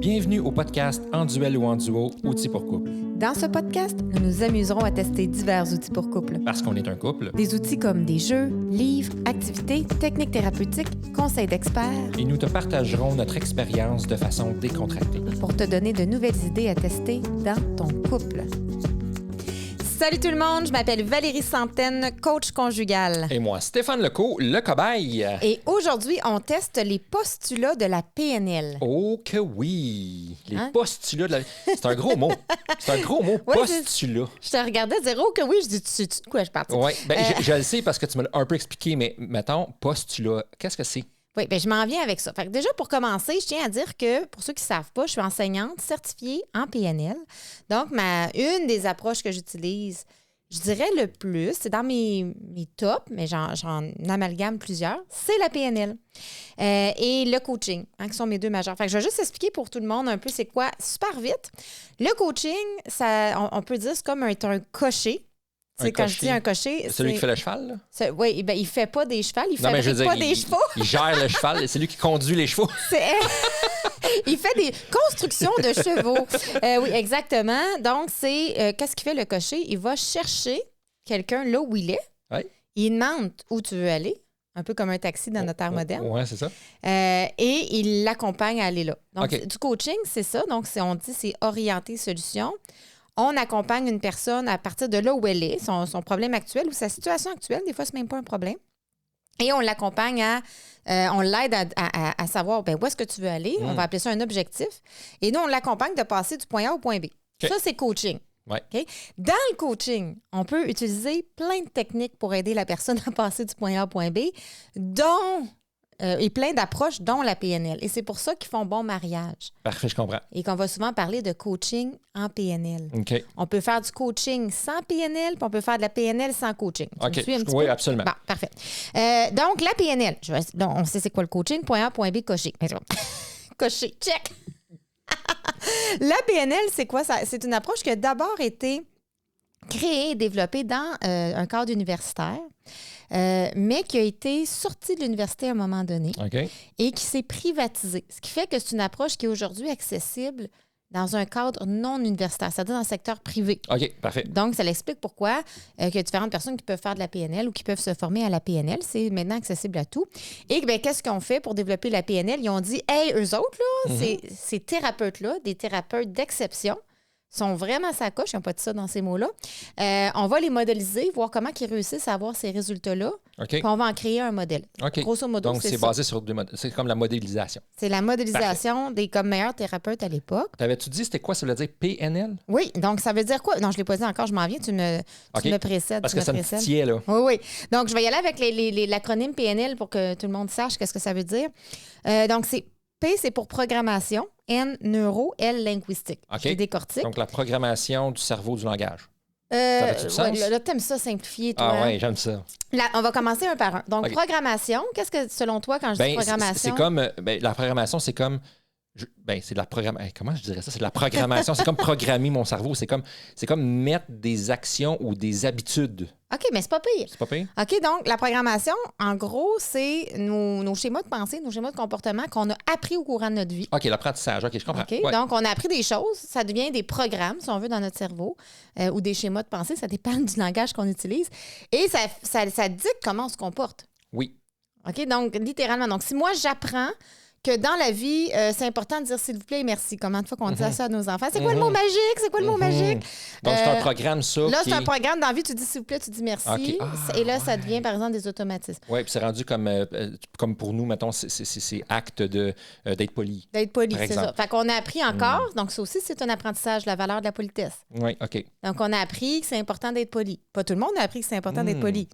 Bienvenue au podcast En duel ou en duo, outils pour couple. Dans ce podcast, nous nous amuserons à tester divers outils pour couple. Parce qu'on est un couple. Des outils comme des jeux, livres, activités, techniques thérapeutiques, conseils d'experts. Et nous te partagerons notre expérience de façon décontractée. Pour te donner de nouvelles idées à tester dans ton couple. Salut tout le monde, je m'appelle Valérie Santaine, coach conjugal. Et moi, Stéphane Lecault, le cobaye. Et aujourd'hui, on teste les postulats de la PNL. Oh que oui! Les Hein? postulats de la... C'est un gros mot. C'est un gros mot, Ouais, postulat. Je te regardais dire « Oh que oui », je dis « Tu sais de quoi je parle? » Oui, je le sais parce que tu me l'as un peu expliqué, mais mettons, postulat, qu'est-ce que c'est? Oui, bien, je m'en viens avec ça. Fait que déjà, pour commencer, je tiens à dire que, pour ceux qui ne savent pas, je suis enseignante certifiée en PNL. Donc, une des approches que j'utilise, je dirais le plus, c'est dans mes tops, mais j'en amalgame plusieurs, c'est la PNL et le coaching, qui sont mes deux majeurs. Fait que je vais juste expliquer pour tout le monde un peu c'est quoi, super vite. Le coaching, on peut dire c'est comme un cocher. C'est quand je dis un cocher, celui qui fait le cheval, là? Oui, ben, il fait pas des chevals, il Non, mais je veux fabrique dire, pas des chevaux. Il gère le cheval, c'est lui qui conduit les chevaux. Il fait des constructions de chevaux. Oui, exactement. Donc, qu'est-ce qu'il fait le cocher? Il va chercher quelqu'un là où il est. Oui. Il demande où tu veux aller, un peu comme un taxi dans notre ère moderne. Oui, c'est ça. Et il l'accompagne à aller là. Donc, OK. du coaching, c'est ça. Donc, on dit c'est orienté solution. On accompagne une personne à partir de là où elle est, son problème actuel ou sa situation actuelle. Des fois, c'est même pas un problème. Et on l'accompagne on l'aide à savoir où est-ce que tu veux aller. On va appeler ça un objectif. Et nous, on l'accompagne de passer du point A au point B. OK. Ça, c'est coaching. Ouais. OK? Dans le coaching, on peut utiliser plein de techniques pour aider la personne à passer du point A au point B, et plein d'approches, dont la PNL. Et c'est pour ça qu'ils font bon mariage. Parfait, je comprends. Et qu'on va souvent parler de coaching en PNL. OK. On peut faire du coaching sans PNL, puis on peut faire de la PNL sans coaching. Tu me OK. suis un petit Oui, peu? absolument. Bon, parfait. Donc, la PNL, on sait c'est quoi le coaching, point A, point B, cocher. Cocher, check! La PNL, c'est quoi? C'est une approche qui a d'abord été créée et développée dans un cadre universitaire, mais qui a été sortie de l'université à un moment donné OK. et qui s'est privatisée. Ce qui fait que c'est une approche qui est aujourd'hui accessible dans un cadre non universitaire, c'est-à-dire dans le secteur privé. OK, parfait. Donc, ça l'explique pourquoi qu'il y a différentes personnes qui peuvent faire de la PNL ou qui peuvent se former à la PNL. C'est maintenant accessible à tout. Et bien, qu'est-ce qu'ils ont fait pour développer la PNL? Ils ont dit, hey, eux autres, là, ces thérapeutes-là, des thérapeutes d'exception, sont vraiment sa coche, ils n'ont pas dit ça dans ces mots-là. On va les modéliser, voir comment ils réussissent à avoir ces résultats-là. OK. Puis on va en créer un modèle. OK. Grosso modo, Donc, c'est ça. basé sur c'est comme la modélisation. C'est la modélisation des comme meilleurs thérapeutes à l'époque. T'avais-tu dit c'était quoi? Ça veut dire PNL? Oui, donc ça veut dire quoi? Non, je ne l'ai pas dit encore, je m'en viens, tu me précèdes. Parce tu que ça me précèdes. titillait, là. Oui, oui. Donc, je vais y aller avec l'acronyme PNL pour que tout le monde sache qu'est-ce que ça veut dire. Donc, P, c'est pour programmation. N, neuro. L, linguistique. OK. Je les décortique. Donc, la programmation du cerveau du langage. Ça fait-tu du sens? Là, t'aimes ça simplifier, toi. Ah oui, j'aime ça. Là, on va commencer un par un. Donc, OK. programmation, qu'est-ce que, selon toi, quand je dis programmation? C'est comme... la programmation, c'est comme... c'est de la programmation. Comment je dirais ça? C'est de la programmation. C'est comme programmer mon cerveau. C'est comme mettre des actions ou des habitudes. OK, mais c'est pas pire. C'est pas pire? OK, donc la programmation, en gros, c'est nos schémas de pensée, nos schémas de comportement qu'on a appris au courant de notre vie. OK, l'apprentissage. OK, je comprends. OK? Ouais. Donc, on a appris des choses, ça devient des programmes, si on veut, dans notre cerveau, ou des schémas de pensée, ça dépend du langage qu'on utilise. Et ça dicte comment on se comporte. Oui. OK? Donc, littéralement. Donc, si moi, j'apprends que dans la vie, c'est important de dire s'il vous plaît et merci. Combien de fois qu'on dit ça à nos enfants? C'est quoi le mot magique? C'est quoi le mot magique? Donc, c'est un programme, ça. Là, c'est un programme. Dans la vie, tu dis s'il vous plaît, tu dis merci. OK. Et là, ça devient, par exemple, des automatismes. Oui, puis c'est rendu comme pour nous, mettons, c'est acte d'être poli. D'être poli, Par c'est ça. exemple. Fait qu'on a appris encore, donc ça aussi, c'est un apprentissage, la valeur de la politesse. Oui, OK. Donc, on a appris que c'est important d'être poli. Pas tout le monde a appris que c'est important d'être poli.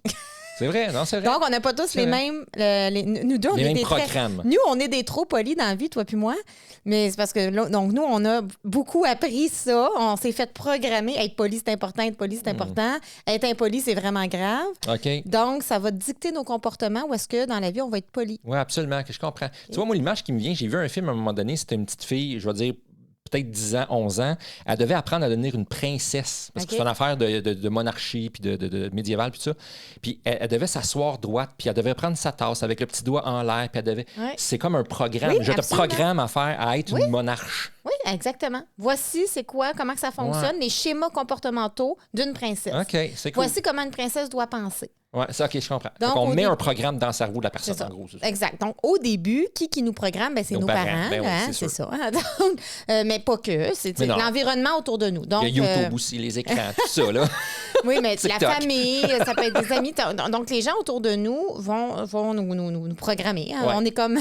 C'est vrai, non, c'est vrai. Donc, on n'a pas tous C'est les vrai. mêmes... nous deux, on Les est mêmes des programmes. Nous, on est des trop polis dans la vie, toi puis moi. Mais c'est parce que, là, donc, nous, on a beaucoup appris ça. On s'est fait programmer. Être poli, c'est important. Être poli, c'est important. Être impoli, c'est vraiment grave. OK. Donc, ça va dicter nos comportements où est-ce que, dans la vie, on va être poli. Oui, absolument, que je comprends. Tu vois, moi, l'image qui me vient, j'ai vu un film à un moment donné, c'était une petite fille, je vais dire peut-être 10 ans, 11 ans, elle devait apprendre à devenir une princesse. Parce que c'est une affaire de monarchie, puis de médiéval, puis tout ça. Puis elle devait s'asseoir droite, puis elle devait prendre sa tasse avec le petit doigt en l'air, puis elle devait... Ouais. C'est comme un programme. Oui, Je te absolument. programme à faire, à être une monarche. Oui, exactement. Voici c'est quoi, comment que ça fonctionne, les schémas comportementaux d'une princesse. OK, c'est cool. Voici comment une princesse doit penser. Ouais, ça, OK, je comprends. Donc, on au met dé- un programme dans le cerveau de la personne, C'est ça. en gros. C'est ça. Exact. Donc, au début, qui nous programme? Ben, c'est Nos nos parents. parents. Ben oui, hein, c'est c'est ça. Donc, mais pas que. C'est Mais non. l'environnement autour de nous. Donc, Il y a YouTube aussi, les écrans, tout ça, là. oui, mais la TikTok. famille, ça peut être des amis. Donc, les gens autour de nous vont nous programmer. Hein. Ouais. On est comme...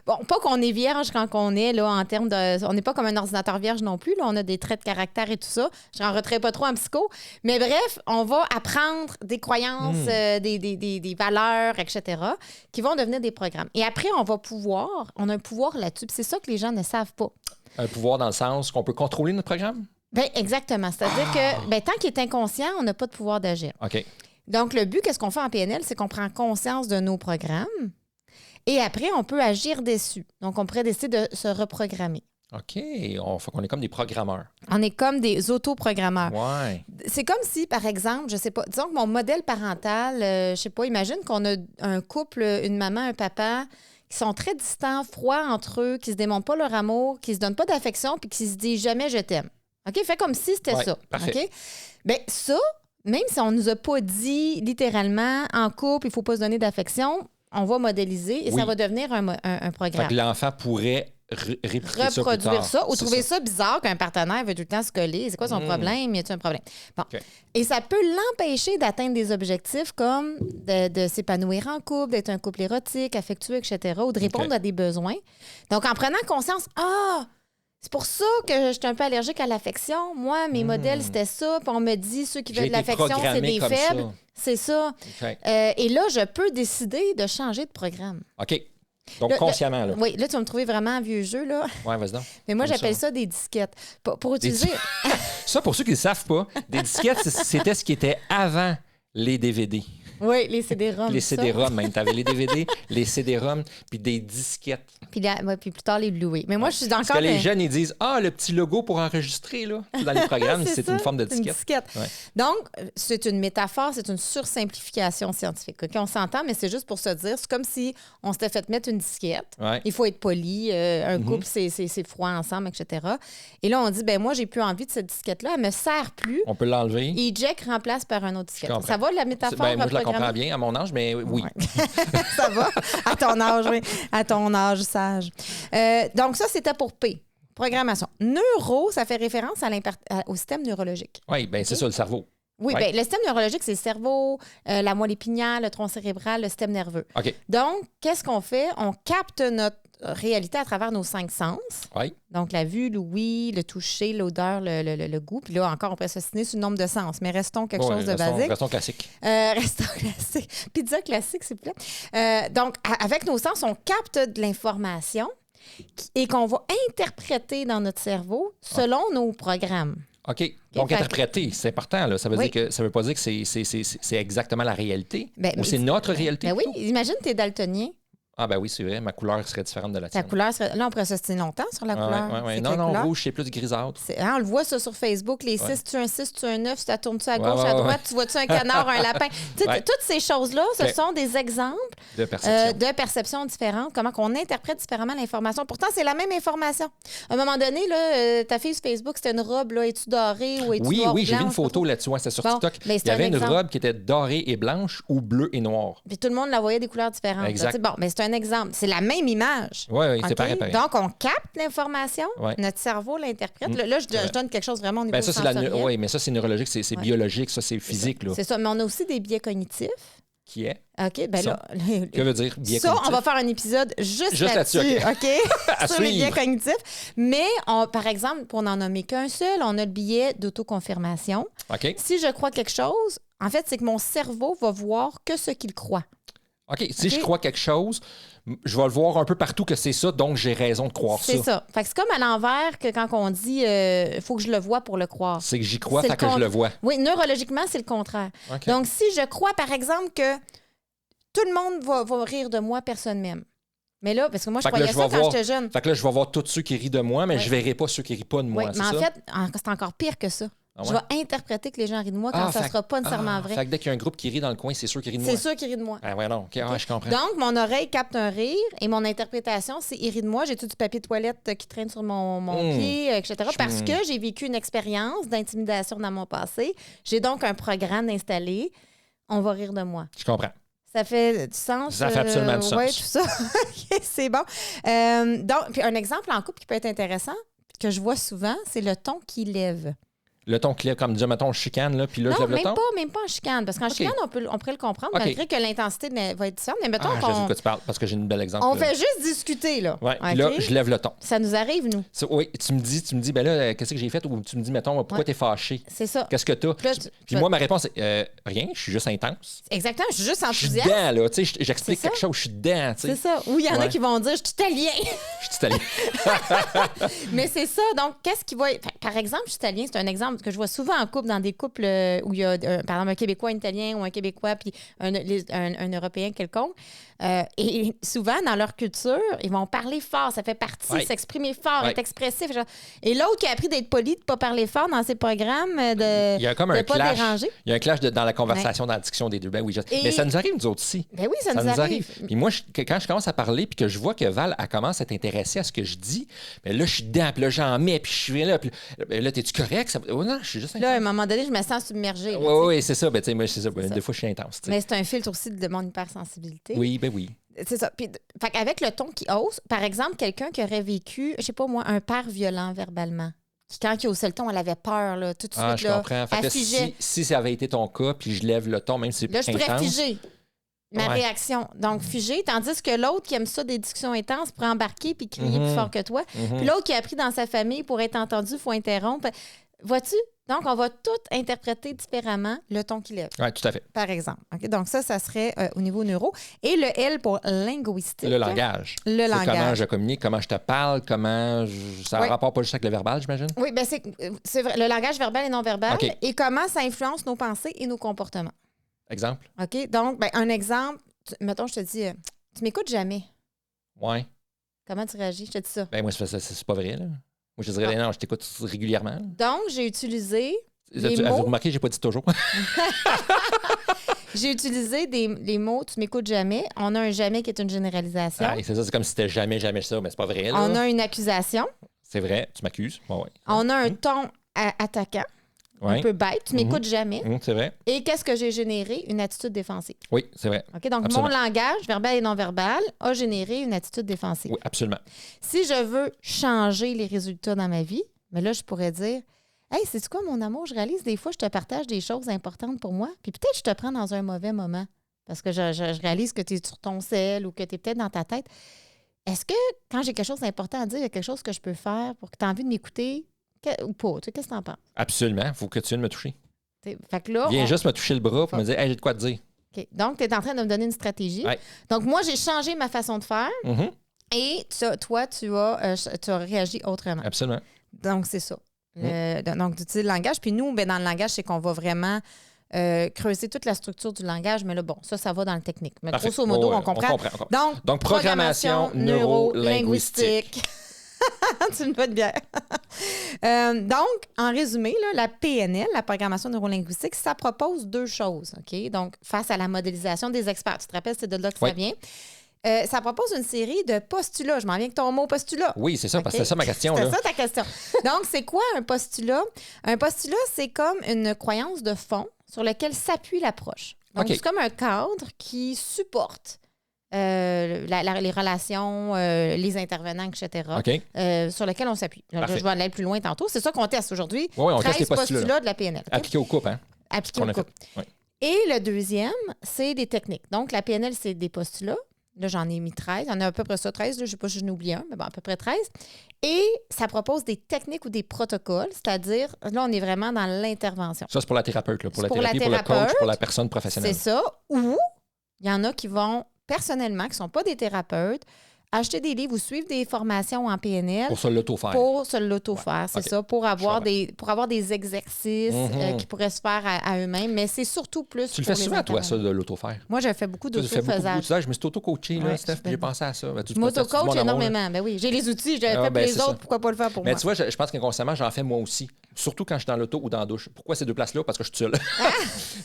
bon, pas qu'on est vierge quand on est, là, en termes de... On n'est pas comme un ordinateur vierge non plus. Là. On a des traits de caractère et tout ça. Je rentrerai pas trop en psycho. Mais bref, on va apprendre des croyances, des valeurs, etc., qui vont devenir des programmes. Et après, on a un pouvoir là-dessus. Puis c'est ça que les gens ne savent pas. Un pouvoir dans le sens qu'on peut contrôler notre programme? Ben, exactement. C'est-à-dire que tant qu'il est inconscient, on n'a pas de pouvoir d'agir. OK. Donc, le but, qu'est-ce qu'on fait en PNL? C'est qu'on prend conscience de nos programmes et après, on peut agir dessus. Donc, on pourrait décider de se reprogrammer. OK. On est comme des programmeurs. On est comme des autoprogrammeurs. Ouais. C'est comme si, par exemple, je sais pas, disons que mon modèle parental, je sais pas, imagine qu'on a un couple, une maman, un papa, qui sont très distants, froids entre eux, qui se démontrent pas leur amour, qui se donnent pas d'affection, puis qui se disent jamais je t'aime. OK? Fait comme si c'était Ouais, ça. parfait. OK? Bien, ça, même si on nous a pas dit littéralement, en couple, il faut pas se donner d'affection, on va modéliser et Oui. ça va devenir un Fait programme. que l'enfant pourrait répliquer ça plus Reproduire tard. ça ou C'est trouver ça bizarre qu'un partenaire veut tout le temps se coller. C'est quoi son problème? Y a-t-il un problème? Bon. OK. Et ça peut l'empêcher d'atteindre des objectifs comme de s'épanouir en couple, d'être un couple érotique, affectueux, etc., ou de répondre OK. à des besoins. Donc, en prenant conscience, c'est pour ça que je suis un peu allergique à l'affection. Moi, mes modèles, c'était ça. Puis on me dit, ceux qui J'ai veulent de été l'affection, c'est programmé des comme faibles. ça. C'est ça. OK. Et là, je peux décider de changer de programme. OK. Donc, Là, consciemment, là. Oui, là, tu vas me trouver vraiment un vieux jeu, là. Ouais, vas-y donc. Mais moi, Comme j'appelle ça des disquettes. Pour utiliser... Ça, pour ceux qui ne le savent pas, des disquettes, c'était ce qui était avant les DVD. Oui, les CD-ROM. Les ça. CD-ROM, même. Tu avais les DVD, les CD-ROM, puis des disquettes. Puis plus tard, les Blu-ray. Mais moi, je suis Parce encore... que les jeunes, ils disent le petit logo pour enregistrer, là. Dans les programmes, c'est ça, une forme de c'est une disquette. disquette. Ouais. Donc, c'est une métaphore, c'est une sursimplification scientifique. OK? On s'entend, mais c'est juste pour se dire, c'est comme si on s'était fait mettre une disquette. Ouais. Il faut être poli, un couple, c'est froid ensemble, etc. Et là, on dit, moi, j'ai plus envie de cette disquette-là, elle me sert plus. On peut l'enlever. Eject remplace par un autre disquette. comprends. Ça va, la métaphore? Moi, je la comprends reprogrammée? bien à mon âge, mais oui. Ouais. Ça va? À ton âge, oui. À ton âge sage. Donc, ça, c'était pour P. Programmation. Neuro, ça fait référence au système neurologique. Oui, bien, c'est ça, le cerveau. Oui, Ouais. bien, le système neurologique, c'est le cerveau, la moelle épinière, le tronc cérébral, le système nerveux. OK. Donc, qu'est-ce qu'on fait? On capte notre réalité à travers nos 5 sens. Oui. Donc, la vue, l'ouïe, le toucher, l'odeur, le goût. Puis là, encore, on peut s'assiner sur le nombre de sens. Mais restons quelque chose de basique. Restons classique. Restons classique. Pizza classique, s'il vous plaît. Donc, avec nos sens, on capte de l'information et qu'on va interpréter dans notre cerveau selon nos programmes. OK. Donc, fait que- interpréter, c'est important. Là. Ça veut Oui. dire que ça veut pas dire que c'est exactement la réalité. Ben, Ou c'est notre réalité. Ben oui, plutôt? imagine, tu es daltonien. Ah, ben oui, c'est vrai. Ma couleur serait différente de la Ta tienne. couleur serait... Là, on pourrait s'ostiner longtemps sur la couleur. Ouais. C'est Non, quelle non, couleur? rouge, c'est plus grisâtre. On le voit ça sur Facebook, les 6, tu as un 6, tu as un 9, ça tourne-tu à gauche, Ouais, à ouais, droite, tu vois-tu un canard, un lapin. Tu sais, Ouais. toutes ces choses-là, ce Ok. sont des exemples De perception. de perceptions différentes, comment qu'on interprète différemment l'information. Pourtant, c'est la même information. À un moment donné, là, ta fille sur Facebook, c'était une robe, là, es-tu dorée ou es-tu Oui, noire ou oui, j'ai vu une blanche? photo là-dessus. Ouais, c'était sur Bon, TikTok. mais Il c'est y avait un une exemple. robe qui était dorée et blanche ou bleue et noire. Puis tout le monde la voyait des couleurs différentes. Exact. Tu sais, bon, mais c'est un exemple. C'est la même image. Oui, oui, c'est OK? pareil, pareil. Donc, on capte l'information, Ouais. notre cerveau l'interprète. Là, je donne quelque chose vraiment au niveau Ben, ça, c'est la... sensoriel. Oui, mais ça, c'est neurologique, c'est Ouais. biologique, ça, c'est physique. Là. C'est ça, mais on a aussi des biais cognitifs. Qui est? OK, ben Ça. là... Que veut dire biais Ça, cognitif? on va faire un épisode juste Juste là-dessus, là-dessus, À OK? Sur les biais suivre. cognitifs. Mais, par exemple, pour n'en nommer qu'un seul, on a le biais d'autoconfirmation. OK. Si je crois quelque chose, en fait, c'est que mon cerveau va voir que ce qu'il croit. OK. Si OK. je crois quelque chose, je vais le voir un peu partout que c'est ça, donc j'ai raison de croire ça. C'est ça. Fait que c'est comme à l'envers que quand on dit faut que je le vois pour le croire. C'est que j'y crois, C'est fait le que je con- le vois. Oui, neurologiquement, c'est le contraire. OK. Donc, si je crois, par exemple, que tout le monde va rire de moi, personne m'aime. Mais là, parce que moi, je Fait que là, croyais ça quand j'étais jeune. Fait que là, je vais voir tous ceux qui rient de moi, mais Oui. je verrai pas ceux qui rient pas de moi. Oui, c'est mais en ça? fait, c'est encore pire que ça. Ah ouais? Je vais interpréter que les gens rient de moi quand ça ne sera pas nécessairement vrai. Fait que dès qu'il y a un groupe qui rit dans le coin, c'est sûr qu'ils rient de moi. C'est sûr qu'ils rient de moi. Ah ouais, non. OK, ah, je comprends. Donc, mon oreille capte un rire et mon interprétation, c'est il rit de moi. J'ai tout du papier de toilette qui traîne sur mon pied, etc. Parce que j'ai vécu une expérience d'intimidation dans mon passé. J'ai donc un programme installé. On va rire de moi. Je comprends. Ça fait du sens? Ça fait absolument du sens. Oui, tout ça. OK, c'est bon. Donc, puis un exemple en couple qui peut être intéressant, que je vois souvent, c'est le ton qui lève. Le ton qui lève, comme dire, mettons, je chicane, là, puis là, je lève le ton? Même pas en chicane. Parce qu'en chicane, on pourrait le comprendre, malgré que l'intensité va être différente. Mais mettons je sais de quoi tu parles, parce que j'ai une belle exemple. On fait juste discuter, là. Oui, puis là, je lève le ton. Ça nous arrive, nous. Oui, tu me dis, ben là, qu'est-ce que j'ai fait? Ou tu me dis, mettons, pourquoi t'es fâché? C'est ça. Qu'est-ce que t'as? Puis moi, ma réponse est rien, je suis juste intense. Exactement, je suis juste enthousiaste. Je suis dedans, là, tu sais, j'explique quelque chose, je suis dedans, tu sais. C'est ça. Ou il y en a qui vont dire, je suis italien. Je suis italien. Mais c'est ça. Donc, qu'est-ce qui va. Par exemple, je suis italien, c'est un exemple que je vois souvent en couple, dans des couples où il y a, par exemple, un Québécois, un Italien ou un Québécois, puis un Européen quelconque. Et souvent, dans leur culture, ils vont parler fort. Ça fait partie, s'exprimer fort, être expressif. Genre. Et l'autre qui a appris d'être poli, de ne pas parler fort dans ses programmes, de il y a comme un clash. Pas déranger. Il y a un clash dans la conversation, dans la discussion des deux. Ben oui, mais ça nous arrive, nous autres aussi. Ben oui, ça nous arrive. Puis moi, quand je commence à parler, puis que je vois que Val, elle commence à t'intéresser à ce que je dis, ben là, je suis dedans, puis là, j'en mets, puis je suis là. Puis là, t'es-tu correct? Oh, non, je suis juste intense. Là, à un moment donné, je me sens submergée. Oui, c'est ça. Ben, tu sais, moi, c'est ça. Des fois, je suis intense. Mais c'est un filtre aussi de mon hypersensibilité. Oui, ben oui. C'est ça. Puis, avec le ton qui hausse, par exemple, quelqu'un qui aurait vécu, je sais pas moi, un père violent verbalement. Quand il haussait le ton, elle avait peur, là, tout de suite. Je comprends. Fait que si ça avait été ton cas, puis je lève le ton, même si c'est plus intense... Là, je pourrais figer ma réaction. Donc, figer, tandis que l'autre qui aime ça, des discussions intenses, pourrait embarquer puis crier plus fort que toi. Puis l'autre qui a appris dans sa famille, pour être entendu, il faut interrompre. Vois-tu? Donc, on va tout interpréter différemment le ton qui lève. Oui, tout à fait. Par exemple. Okay? Donc, ça serait au niveau neuro. Et le L pour linguistique. Le langage. Le langage. Comment je communique, comment je te parle, ça a rapport pas juste avec le verbal, j'imagine? Oui, bien, c'est vrai. Le langage verbal et non verbal. Okay. Et comment ça influence nos pensées et nos comportements. Exemple? OK. Donc, un exemple, mettons, je te dis, tu m'écoutes jamais. Oui. Comment tu réagis? Je te dis ça. Ben moi, c'est pas vrai, là. Moi, je dirais, non, je t'écoute régulièrement. Donc, j'ai utilisé les mots... Vous remarquez, j'ai pas dit toujours. J'ai utilisé les mots « tu m'écoutes jamais ». On a un « jamais » qui est une généralisation. Ah, c'est ça, c'est comme si c'était jamais ça, mais c'est pas vrai. Là. On a une accusation. C'est vrai, tu m'accuses. Ouais. On a un ton attaquant, un peu bête. Tu m'écoutes jamais. C'est vrai. Et qu'est-ce que j'ai généré? Une attitude défensive. Oui, c'est vrai. OK, donc, absolument. Mon langage, verbal et non verbal, a généré une attitude défensive. Oui, absolument. Si je veux changer les résultats dans ma vie, mais là, je pourrais dire... Hey, c'est quoi, mon amour? Je réalise des fois, je te partage des choses importantes pour moi, puis peut-être je te prends dans un mauvais moment parce que je réalise que tu es sur ton sel ou que tu es peut-être dans ta tête. Est-ce que quand j'ai quelque chose d'important à dire, il y a quelque chose que je peux faire pour que tu aies envie de m'écouter ou pas? Qu'est-ce que tu en penses? Absolument. Il faut que tu viennes me toucher. Fait que là, viens juste me toucher le bras pour me dire, hey, j'ai de quoi te dire. Okay. Donc, tu es en train de me donner une stratégie. Ouais. Donc, moi, j'ai changé ma façon de faire et toi, tu as réagi autrement. Absolument. Donc, c'est ça. Donc, d'utiliser le langage. Puis nous, dans le langage, c'est qu'on va vraiment creuser toute la structure du langage. Mais là, bon, ça va dans le technique. Mais grosso modo, on comprend. Donc, programmation neuro-linguistique. Tu me fais de bière. Donc, en résumé, là, la PNL, la programmation neurolinguistique, ça propose deux choses. OK? Donc, face à la modélisation des experts. Tu te rappelles, c'est de là que ça vient. Ça propose une série de postulats. Je m'en viens avec ton mot postulat. Oui, c'est ça, parce que c'est ça ma question. C'est ça ta question. Donc, c'est quoi un postulat? Un postulat, c'est comme une croyance de fond sur laquelle s'appuie l'approche. Donc, c'est comme un cadre qui supporte les relations, les intervenants, etc., sur lequel on s'appuie. Je vais aller plus loin tantôt. C'est ça qu'on teste aujourd'hui. Oui, on 13 teste les postulats de la PNL. Appliqués au couple, hein? Appliqués au couple. Oui. Et le deuxième, c'est des techniques. Donc, la PNL, c'est des postulats. Là, j'en ai mis 13. Il y en a à peu près ça, 13. Là, je ne sais pas si j'en oublie un, mais bon, à peu près 13. Et ça propose des techniques ou des protocoles, c'est-à-dire, là, on est vraiment dans l'intervention. Ça, c'est pour la thérapeute, là, pour la thérapie, pour le coach, pour la personne professionnelle. C'est ça. Ou il y en a qui vont, personnellement, qui ne sont pas des thérapeutes, acheter des livres ou suivre des formations en PNL. Pour se l'auto-faire. Pour se l'auto-faire, c'est OK. ça. Pour avoir des exercices qui pourraient se faire à eux-mêmes. Mais c'est surtout plus Tu le fais souvent, toi, ça, de l'auto-faire? Moi, je fais beaucoup Tu fais beaucoup d'auto-faisage. d'outillage. Je me suis auto-coaché, là, Ouais, Steph, puis j'ai pensé à ça. Ben, Je m'auto-coach énormément. Ben oui, j'ai les outils, je fais pour les autres, pourquoi pas le faire pour moi? Mais tu vois, je pense qu'inconsciemment, j'en fais moi aussi. Surtout quand je suis dans l'auto ou dans la douche. Pourquoi ces deux places-là? Parce que je suis seul.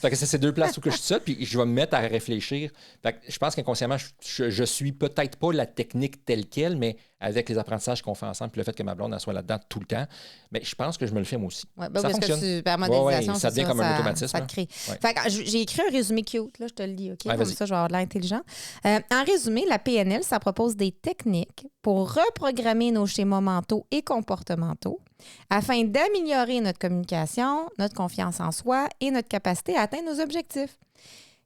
Fait que c'est ces deux places où que je suis seul, puis je vais me mettre à réfléchir. Fait que je pense qu'inconsciemment, je suis peut-être pas la technique telle quelle, mais avec les apprentissages qu'on fait ensemble, puis le fait que ma blonde elle soit là-dedans tout le temps, mais je pense que je me le fais moi aussi. Oui, ça parce fonctionne. que par modélisation, ça devient comme un automatisme. Ça te crée. Ouais. Fait que j'ai écrit un résumé cute, là, je te le dis, OK? Ouais, Comme vas-y. ça, je vais avoir de l'air intelligent. En résumé, la PNL, ça propose des techniques pour reprogrammer nos schémas mentaux et comportementaux afin d'améliorer notre communication, notre confiance en soi et notre capacité à atteindre nos objectifs.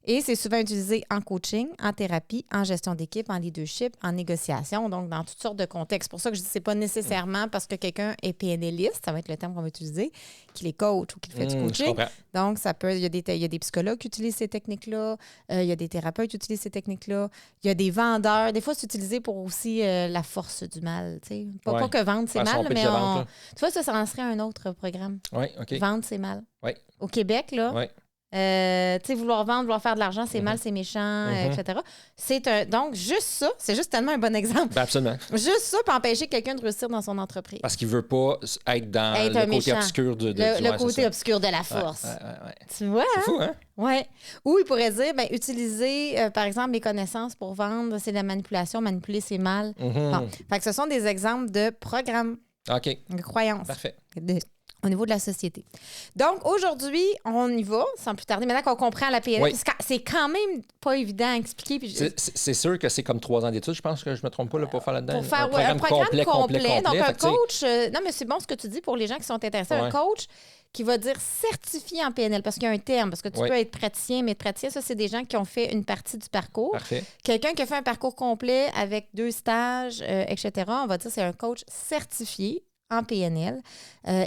Et c'est souvent utilisé en coaching, en thérapie, en gestion d'équipe, en leadership, en négociation, donc dans toutes sortes de contextes. C'est pour ça que je dis que ce n'est pas nécessairement parce que quelqu'un est PNListe, ça va être le terme qu'on va utiliser, qu'il est coach ou qu'il fait du Je coaching. comprends. Donc, il y a des psychologues qui utilisent ces techniques-là, il y a des thérapeutes qui utilisent ces techniques-là, il y a des vendeurs. Des fois, c'est utilisé pour aussi la force du mal. Tu sais. Pas que vendre, c'est Faire son mal, pitch mais de vente, là. tu vois, ça en serait un autre programme. Oui, OK. Vendre, c'est mal. Oui. Au Québec, là, Oui. tu sais, vouloir vendre, vouloir faire de l'argent, c'est mal, c'est méchant, etc. Donc, juste ça, c'est juste tellement un bon exemple. Ben absolument. Juste ça peut empêcher quelqu'un de réussir dans son entreprise. Parce qu'il veut pas être dans Être le un côté méchant. obscur de Le ouais, côté c'est ça. obscur de la force. Ouais. Tu vois, C'est hein? fou, hein? Ouais. Ou il pourrait dire, utiliser, par exemple, mes connaissances pour vendre, c'est de la manipulation. Manipuler, c'est mal. Bon. Fait que ce sont des exemples de programmes, OK. de croyances. Parfait. Au niveau de la société. Donc, aujourd'hui, on y va, sans plus tarder. Maintenant qu'on comprend la PNL, Oui. parce que c'est quand même pas évident à expliquer. Puis C'est sûr que c'est comme 3 ans d'études, je pense que je me trompe pas là, pour faire là-dedans. pour faire un programme complet. Donc, un Fait que, tu sais, coach... non, mais c'est bon ce que tu dis pour les gens qui sont intéressés. Un Ouais. coach qui va dire certifié en PNL, parce qu'il y a un terme, parce que tu Ouais. peux être praticien, mais praticien, ça, c'est des gens qui ont fait une partie du parcours. Parfait. Quelqu'un qui a fait un parcours complet avec 2 stages, etc., on va dire que c'est un coach certifié en PNL.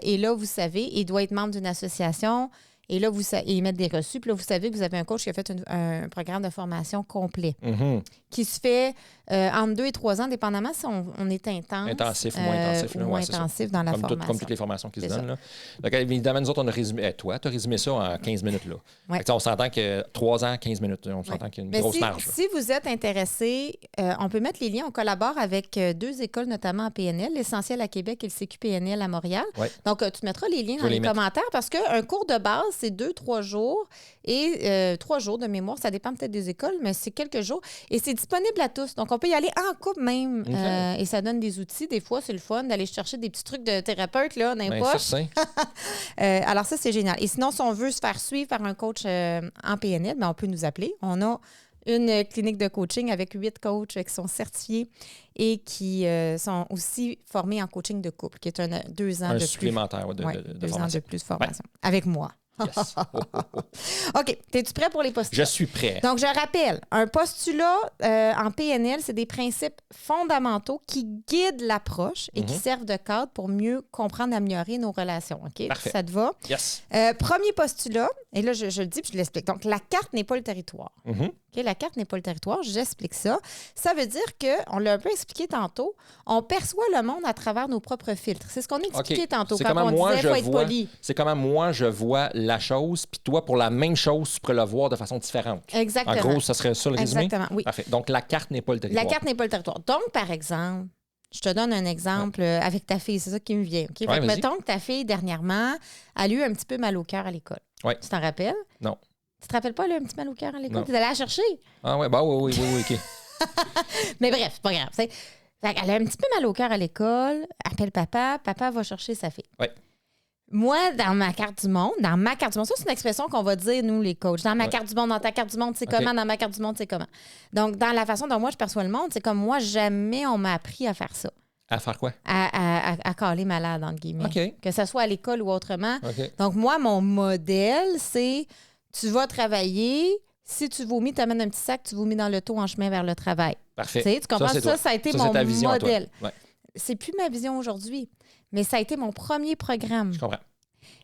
Et là, vous savez, il doit être membre d'une association. Et là, ils mettent des reçus. Puis là, vous savez que vous avez un coach qui a fait un programme de formation complet qui se fait entre 2 et 3 ans, dépendamment si on est intense. Intensif ou moins intensif. Là, ou moins ouais, c'est ça. intensif dans la formation. Comme toutes les formations qui se C'est donnent. Là. Donc, évidemment, nous autres, on a résumé. Toi, tu as résumé ça en 15 minutes. Là. Ouais. Fait que, on s'entend que 3 ans, 15 minutes. On s'entend qu'il y a une Mais grosse marge. Là. si vous êtes intéressé, on peut mettre les liens. On collabore avec 2 écoles, notamment en PNL, l'Essentiel à Québec et le CQPNL à Montréal. Ouais. Donc, tu mettras les liens Je dans vais les les mettre. commentaires parce qu'un cours de base, c'est 2-3 jours et 3 jours de mémoire. Ça dépend peut-être des écoles, mais c'est quelques jours. Et c'est disponible à tous. Donc, on peut y aller en couple même. OK. Et ça donne des outils. Des fois, c'est le fun d'aller chercher des petits trucs de thérapeute là, dans les Ben, poches. certain. Alors ça, c'est génial. Et sinon, si on veut se faire suivre par un coach en PNL, on peut nous appeler. On a une clinique de coaching avec 8 coachs qui sont certifiés et qui sont aussi formés en coaching de couple, qui est 2 ans Un de plus. supplémentaire de 2 ans formation. de plus de formation. Avec moi. Yes. OK. Es-tu prêt pour les postulats? Je suis prêt. Donc, je rappelle, un postulat en PNL, c'est des principes fondamentaux qui guident l'approche et qui servent de cadre pour mieux comprendre et améliorer nos relations. OK? Parfait. Ça te va? Yes. Premier postulat, et là, je le dis puis je l'explique. Donc, la carte n'est pas le territoire. Mhm. OK? La carte n'est pas le territoire. J'explique ça. Ça veut dire qu'on l'a un peu expliqué tantôt, on perçoit le monde à travers nos propres filtres. C'est ce qu'on a expliqué OK. tantôt C'est quand comment on moi, disait je faut être vois. poli. C'est comment moi, je vois la chose, puis toi, pour la même chose, tu pourrais le voir de façon différente. Exactement. En gros, ça serait ça le résumé? Exactement, oui. Parfait. Donc, la carte n'est pas le territoire. La carte n'est pas le territoire. Donc, par exemple, je te donne un exemple avec ta fille. C'est ça qui me vient. OK? Fait que vas-y. mettons que ta fille, dernièrement, a eu un petit peu mal au cœur à l'école. Ouais. Tu t'en rappelles? Non. Tu te rappelles pas, elle a eu un petit mal au cœur à l'école? Non. Tu es allée la chercher? Ah ouais, bah oui, OK. Mais bref, c'est pas grave. Fait qu'elle a un petit peu mal au cœur à l'école, appelle papa, papa va chercher sa fille. Ouais. Moi, dans ma carte du monde, ça, c'est une expression qu'on va dire, nous, les coachs. Dans ma carte du monde, dans ta carte du monde, c'est OK. comment? Dans ma carte du monde, c'est comment? Donc, dans la façon dont moi, je perçois le monde, c'est comme moi, jamais on m'a appris à faire ça. À faire quoi? À caler malade, entre guillemets. OK. Que ce soit à l'école ou autrement. OK. Donc, moi, mon modèle, c'est tu vas travailler, si tu vomis, tu amènes un petit sac, tu vomis dans l'auto en chemin vers le travail. Parfait. Tu sais, tu comprends? c'est toi. Ça a été Ça, mon c'est ta vision à toi. modèle. Ouais, C'est plus ma vision aujourd'hui, mais ça a été mon premier programme. je comprends.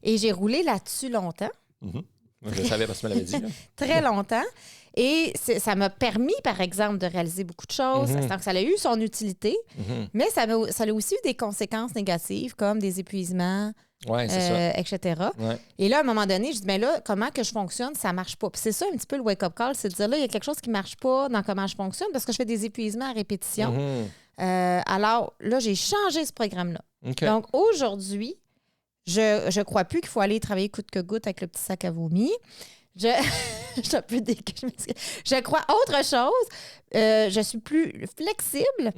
Et j'ai roulé là-dessus longtemps, Mhm. Je le savais parce que tu me l'avais dit. Là. très longtemps. Et ça m'a permis, par exemple, de réaliser beaucoup de choses. Donc, ça a eu son utilité, mais ça a aussi eu des conséquences négatives, comme des épuisements, Oui, c'est ça. etc. Ouais. Et là, à un moment donné, je dis, mais là, comment que je fonctionne, ça marche pas. Puis c'est ça un petit peu le wake-up call, c'est de dire, là, il y a quelque chose qui marche pas dans comment je fonctionne parce que je fais des épuisements à répétition. Alors, là, j'ai changé ce programme-là. OK. Donc, aujourd'hui, je crois plus qu'il faut aller travailler coûte que goutte avec le petit sac à vomi. Je suis un peu je crois autre chose. Je suis plus flexible.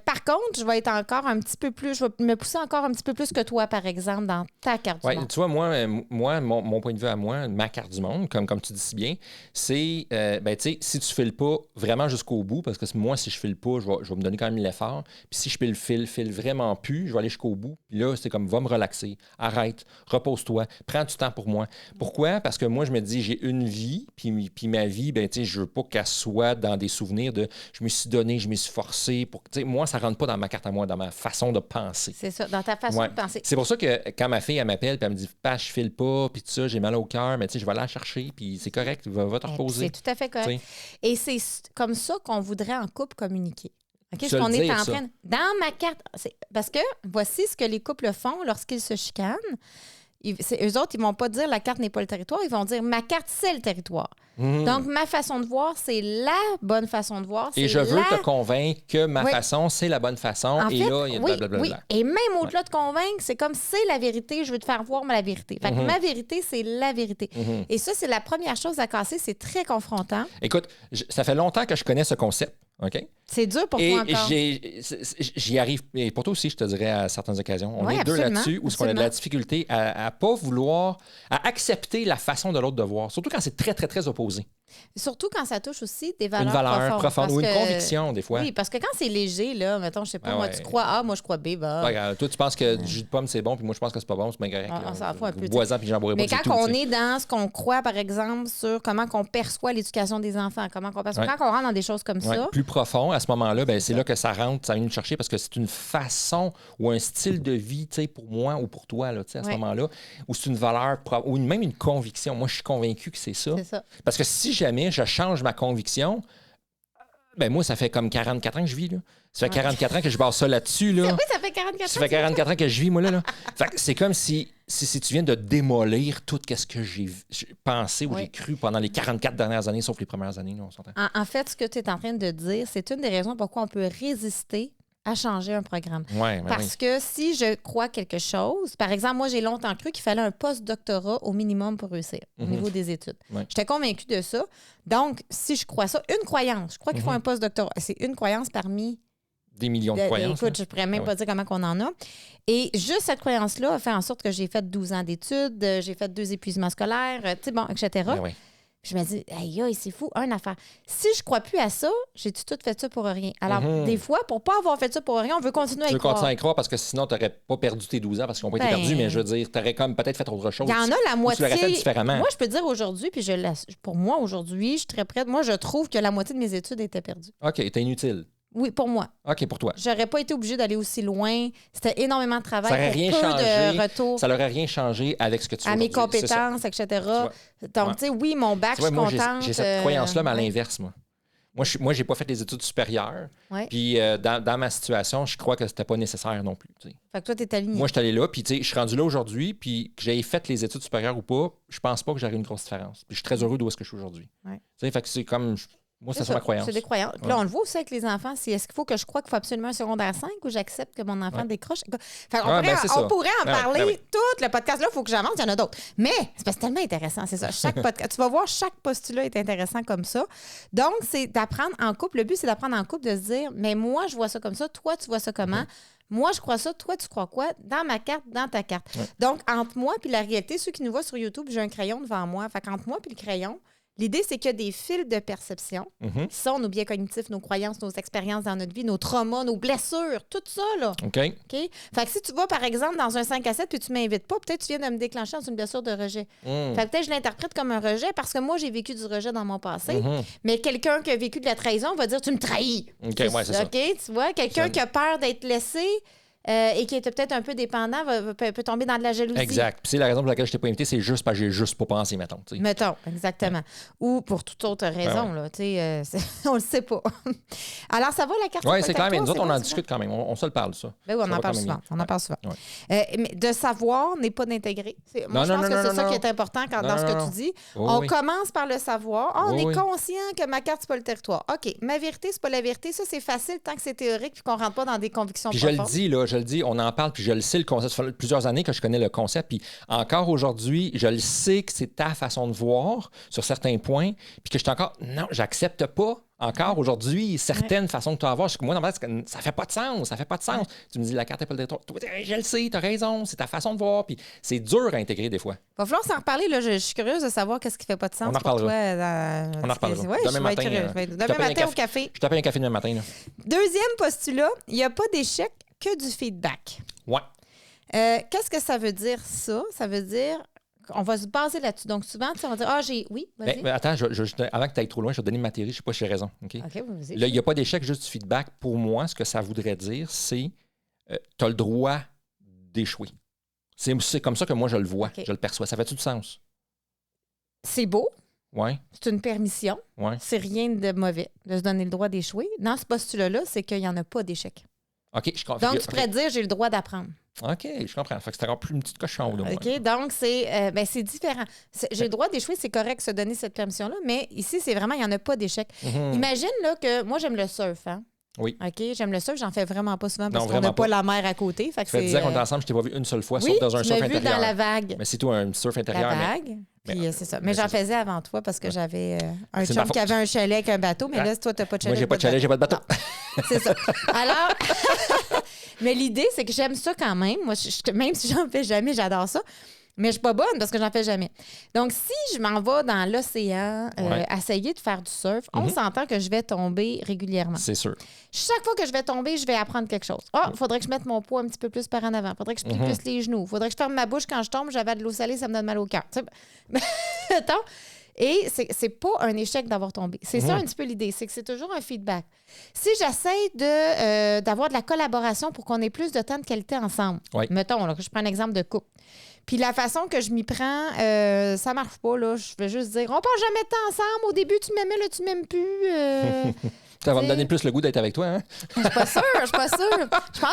Par contre, je vais être encore un petit peu plus... Je vais me pousser encore un petit peu plus que toi, par exemple, dans ta carte du monde. Tu vois, moi mon point de vue à moi, ma carte du monde, comme tu dis si bien, c'est, tu sais, si tu files pas vraiment jusqu'au bout, parce que moi, si je file pas, je vais me donner quand même l'effort. Puis si je file vraiment plus, je vais aller jusqu'au bout. Puis là, c'est comme, va me relaxer, arrête, repose-toi, prends du temps pour moi. Pourquoi? Parce que moi, je me dis, j'ai une vie, puis ma vie, tu sais, je veux pas qu'elle soit dans des souvenirs de je me suis donné, je me suis forcé. Moi, ça rentre pas dans ma carte à moi, dans ma façon de penser. C'est ça, dans ta façon de penser. C'est pour ça que quand ma fille, elle m'appelle, puis elle me dit, pas, je file pas, puis tout ça, j'ai mal au cœur, mais tu sais, je vais aller la chercher, puis c'est correct, va te reposer. C'est tout à fait correct. T'sais. Et c'est comme ça qu'on voudrait en couple communiquer. OK? Ce qu'on est en train. Dans ma carte. Parce que voici ce que les couples font lorsqu'ils se chicanent. Eux autres, ils vont pas dire la carte n'est pas le territoire, ils vont dire ma carte, c'est le territoire. Donc, ma façon de voir, c'est la bonne façon de voir. Et je veux te convaincre que ma façon, c'est la bonne façon. En et fait, là, il y a blablabla. Oui. Et même au-delà de convaincre, c'est comme c'est la vérité, je veux te faire voir la vérité. Fait que ma vérité, c'est la vérité. Et ça, c'est la première chose à casser. C'est très confrontant. Écoute, ça fait longtemps que je connais ce concept. OK? C'est dur pour toi encore. J'y arrive. Et pour toi aussi, je te dirais à certaines occasions. On est deux là-dessus où on a de la difficulté à pas vouloir, à accepter la façon de l'autre de voir. Surtout quand c'est très, très, très opposé. Surtout quand ça touche aussi des valeurs une valeur profonde ou une conviction, des fois. Oui, parce que quand c'est léger, là, mettons, je sais pas, moi, tu crois A, moi, je crois B. Bah. Ouais, toi, tu penses que du jus de pomme, c'est bon, puis moi, je pense que c'est pas bon, c'est bien correct. On s'en fout un peu. Voisin, puis Jean Bourré. Mais quand on est dans ce qu'on croit, par exemple, sur comment on perçoit l'éducation des enfants, comment on perçoit, quand on rentre dans des choses comme ça. Plus profond, à ce moment-là, ben, c'est là que ça rentre, ça vient nous chercher parce que c'est une façon ou un style de vie, tu sais, pour moi ou pour toi, là, à ce moment-là, ou c'est une valeur, ou même une conviction. Moi, je suis convaincu que c'est ça. C'est ça. Parce que si jamais je change ma conviction, ben moi, ça fait comme 44 ans que je vis, là. Ça fait 44 ans que je base ça là-dessus, là. Oui, ça fait 44 ans. Ça fait 44 ans que je vis, moi, là. Fait que c'est comme si tu viens de démolir tout ce que j'ai pensé ou j'ai cru pendant les 44 dernières années, sauf les premières années, là, on s'entend. En fait, ce que tu es en train de dire, c'est une des raisons pourquoi on peut résister à changer un programme. Parce que si je crois quelque chose, par exemple, moi, j'ai longtemps cru qu'il fallait un post-doctorat au minimum pour réussir au niveau des études. J'étais convaincue de ça. Donc, si je crois ça, une croyance, je crois qu'il faut un post-doctorat. C'est une croyance parmi des millions de croyances. Écoute, je ne pourrais même pas dire comment on en a. Et juste cette croyance-là a fait en sorte que j'ai fait 12 ans d'études, j'ai fait 2 épuisements scolaires, etc. Je me dis, aïe, c'est fou, une affaire. Si je crois plus à ça, j'ai-tu tout fait ça pour rien? Alors, des fois, pour pas avoir fait ça pour rien, on veut continuer à y croire. Tu veux continuer à y croire parce que sinon, tu n'aurais pas perdu tes 12 ans parce qu'ils n'ont pas été perdus, mais je veux dire, tu aurais comme peut-être fait autre chose. Il y en a la moitié. Tu l'aurais fait différemment. Moi, je peux dire aujourd'hui, puis pour moi, aujourd'hui, je suis très prête. Moi, je trouve que la moitié de mes études étaient perdues. OK, t'es inutile. Oui, pour moi. OK, pour toi. J'aurais pas été obligée d'aller aussi loin. C'était énormément de travail. Ça n'aurait rien changé. De retour. Ça n'aurait rien changé avec ce que tu fais. À mes compétences, etc. Donc, tu sais, oui, mon bac, je suis contente. J'ai cette croyance-là, mais à l'inverse, moi. Moi, j'ai pas fait des études supérieures. Puis, dans ma situation, je crois que c'était pas nécessaire non plus. T'sais. Fait que toi, t'es aligné. Moi, je suis allé là, puis je suis rendu là aujourd'hui, puis que j'aie fait les études supérieures ou pas, je pense pas que j'aurais une grosse différence. Puis, je suis très heureux d'où est-ce que je suis aujourd'hui. Fait que c'est comme... Moi, c'est ça ma croyance. C'est des croyances. Puis là, on le voit aussi avec les enfants. Est-ce qu'il faut que je crois qu'il faut absolument un secondaire 5 ou j'accepte que mon enfant décroche? Fait on pourrait en parler tout le podcast-là. Il faut que j'avance. Il y en a d'autres. Mais c'est parce que c'est tellement intéressant. C'est ça. Chaque podcast, tu vas voir, chaque postulat est intéressant comme ça. Donc, c'est d'apprendre en couple. Le but, c'est d'apprendre en couple de se dire, mais moi, je vois ça comme ça. Toi, tu vois ça comment? Moi, je crois ça. Toi, tu crois quoi? Dans ma carte, dans ta carte. Donc, entre moi puis la réalité, ceux qui nous voient sur YouTube, j'ai un crayon devant moi. Fait qu'entre moi puis le crayon, l'idée, c'est qu'il y a des fils de perception qui sont nos biais cognitifs, nos croyances, nos expériences dans notre vie, nos traumas, nos blessures, tout ça, là. OK. Fait que si tu vas, par exemple, dans un 5 à 7 puis tu m'invites pas, peut-être tu viens de me déclencher dans une blessure de rejet. Fait que peut-être je l'interprète comme un rejet parce que moi, j'ai vécu du rejet dans mon passé. Mais quelqu'un qui a vécu de la trahison va dire « Tu me trahis! » OK, c'est ça. OK, tu vois? Quelqu'un qui a peur d'être laissé et qui était peut-être un peu dépendant peut tomber dans de la jalousie. Exact. Puis c'est la raison pour laquelle je t'ai pas invité, c'est juste parce que j'ai juste pas pensé, mettons. T'sais. Mettons, exactement. Ou pour toute autre raison, là. On le sait pas. Alors, ça va la carte? Oui, c'est clair, mais nous autres, on en discute quand même. On se le parle, ça. Ben oui, on en parle souvent. On en parle souvent. Mais de savoir n'est pas d'intégrer. Moi, je pense que c'est ça qui est important dans ce que tu dis. On commence par le savoir. On est conscient que ma carte, c'est pas le territoire. OK, ma vérité, c'est pas la vérité. Ça, c'est facile tant que c'est théorique puis qu'on rentre pas dans des convictions profondes. Je le dis, on en parle, puis je le sais, le concept. Ça fait plusieurs années que je connais le concept, puis encore aujourd'hui, je le sais que c'est ta façon de voir sur certains points, puis que je suis encore... Non, j'accepte pas encore aujourd'hui certaines façons que tu as à voir. Moi, dans ma tête, ça fait pas de sens. Ça fait pas de sens. Tu me dis, la carte n'est pas le territoire. Je le sais, tu as raison, c'est ta façon de voir, puis c'est dur à intégrer des fois. Il va falloir s'en reparler. Là. Je suis curieuse de savoir qu'est-ce qui fait pas de sens. On en reparlera. On en reparlera. Ouais, demain matin. Demain matin au café. Je t'appelle un café demain matin. Là. Deuxième postulat, il n'y a pas d'échec que du feedback. Ouais. Qu'est-ce que ça veut dire, ça? Ça veut dire... On va se baser là-dessus. Donc, souvent, on va dire, j'ai... Oui, vas-y. Mais attends, avant que tu ailles trop loin, je vais te donner ma théorie. Je ne sais pas si j'ai raison. OK, vas-y. Là, il n'y a pas d'échec, juste du feedback. Pour moi, ce que ça voudrait dire, c'est tu as le droit d'échouer. C'est comme ça que moi, je le vois, je le perçois. Ça fait-tu du sens? C'est beau. Oui. C'est une permission. Ouais. C'est rien de mauvais de se donner le droit d'échouer. Dans ce postulat-là, c'est qu'il n'y en a pas d'échec. OK, je comprends. Donc, tu pourrais dire, j'ai le droit d'apprendre. OK, je comprends. Fait que c'est encore plus une petite cochon. Là, OK, donc c'est différent. J'ai le droit d'échouer, c'est correct se donner cette permission-là, mais ici, c'est vraiment, il n'y en a pas d'échec. Imagine là, que moi, j'aime le surf. Hein? Oui. OK, j'aime le surf, j'en fais vraiment pas souvent parce qu'on n'a pas la mer à côté. Fait que ça fait 10 ans qu'on est ensemble, je t'ai pas vu une seule fois, sauf dans un surf intérieur. Oui, dans la vague. Mais c'est toi un surf intérieur. La vague. Puis c'est ça. Mais j'en faisais avant toi parce que j'avais un chum qui avait un chalet avec un bateau, mais là, toi, tu n'as pas de chalet. Moi, j'ai pas de chalet, j'ai pas de bateau. C'est ça. Alors, mais l'idée, c'est que j'aime ça quand même. Moi, même si j'en fais jamais, j'adore ça. Mais je suis pas bonne parce que j'en fais jamais. Donc, si je m'en vais dans l'océan, essayer de faire du surf, on s'entend que je vais tomber régulièrement. C'est sûr. Chaque fois que je vais tomber, je vais apprendre quelque chose. Il faudrait que je mette mon poids un petit peu plus par en avant. Il faudrait que je plie plus les genoux. Il faudrait que je ferme ma bouche quand je tombe. J'avais de l'eau salée, ça me donne mal au cœur. Attends. Et c'est pas un échec d'avoir tombé. C'est ça un petit peu l'idée, c'est que c'est toujours un feedback. Si j'essaie d'avoir de la collaboration pour qu'on ait plus de temps de qualité ensemble, mettons, là, que je prends un exemple de couple, puis la façon que je m'y prends, ça marche pas, là. Je vais juste dire, on passe jamais de temps ensemble. Au début, tu m'aimais, là, tu m'aimes plus. Ça va me donner plus le goût d'être avec toi, hein? Je suis pas sûre. Je pense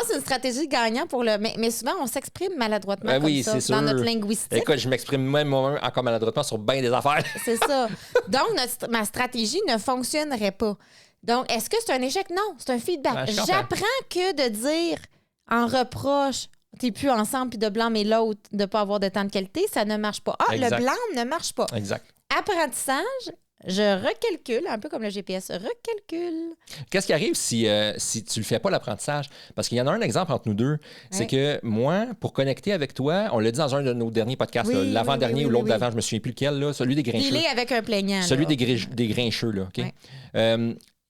que c'est une stratégie gagnante pour le... Mais souvent, on s'exprime maladroitement comme ça, dans notre linguistique. Écoute, je m'exprime même moi-même encore maladroitement sur bien des affaires. C'est ça. Donc, ma stratégie ne fonctionnerait pas. Donc, est-ce que c'est un échec? Non, c'est un feedback. J'apprends que de dire en reproche, t'es plus ensemble, puis de blâmer l'autre de ne pas avoir de temps de qualité, ça ne marche pas. Le blâme ne marche pas. Exact. Apprentissage, je recalcule, un peu comme le GPS, recalcule. Qu'est-ce qui arrive si tu le fais pas, l'apprentissage? Parce qu'il y en a un exemple entre nous deux. C'est que moi, pour connecter avec toi, on l'a dit dans un de nos derniers podcasts, l'avant-dernier ou l'autre d'avant, je me souviens plus lequel, là, celui des grincheux. Il est avec un plaignant. Celui des grincheux, là, OK?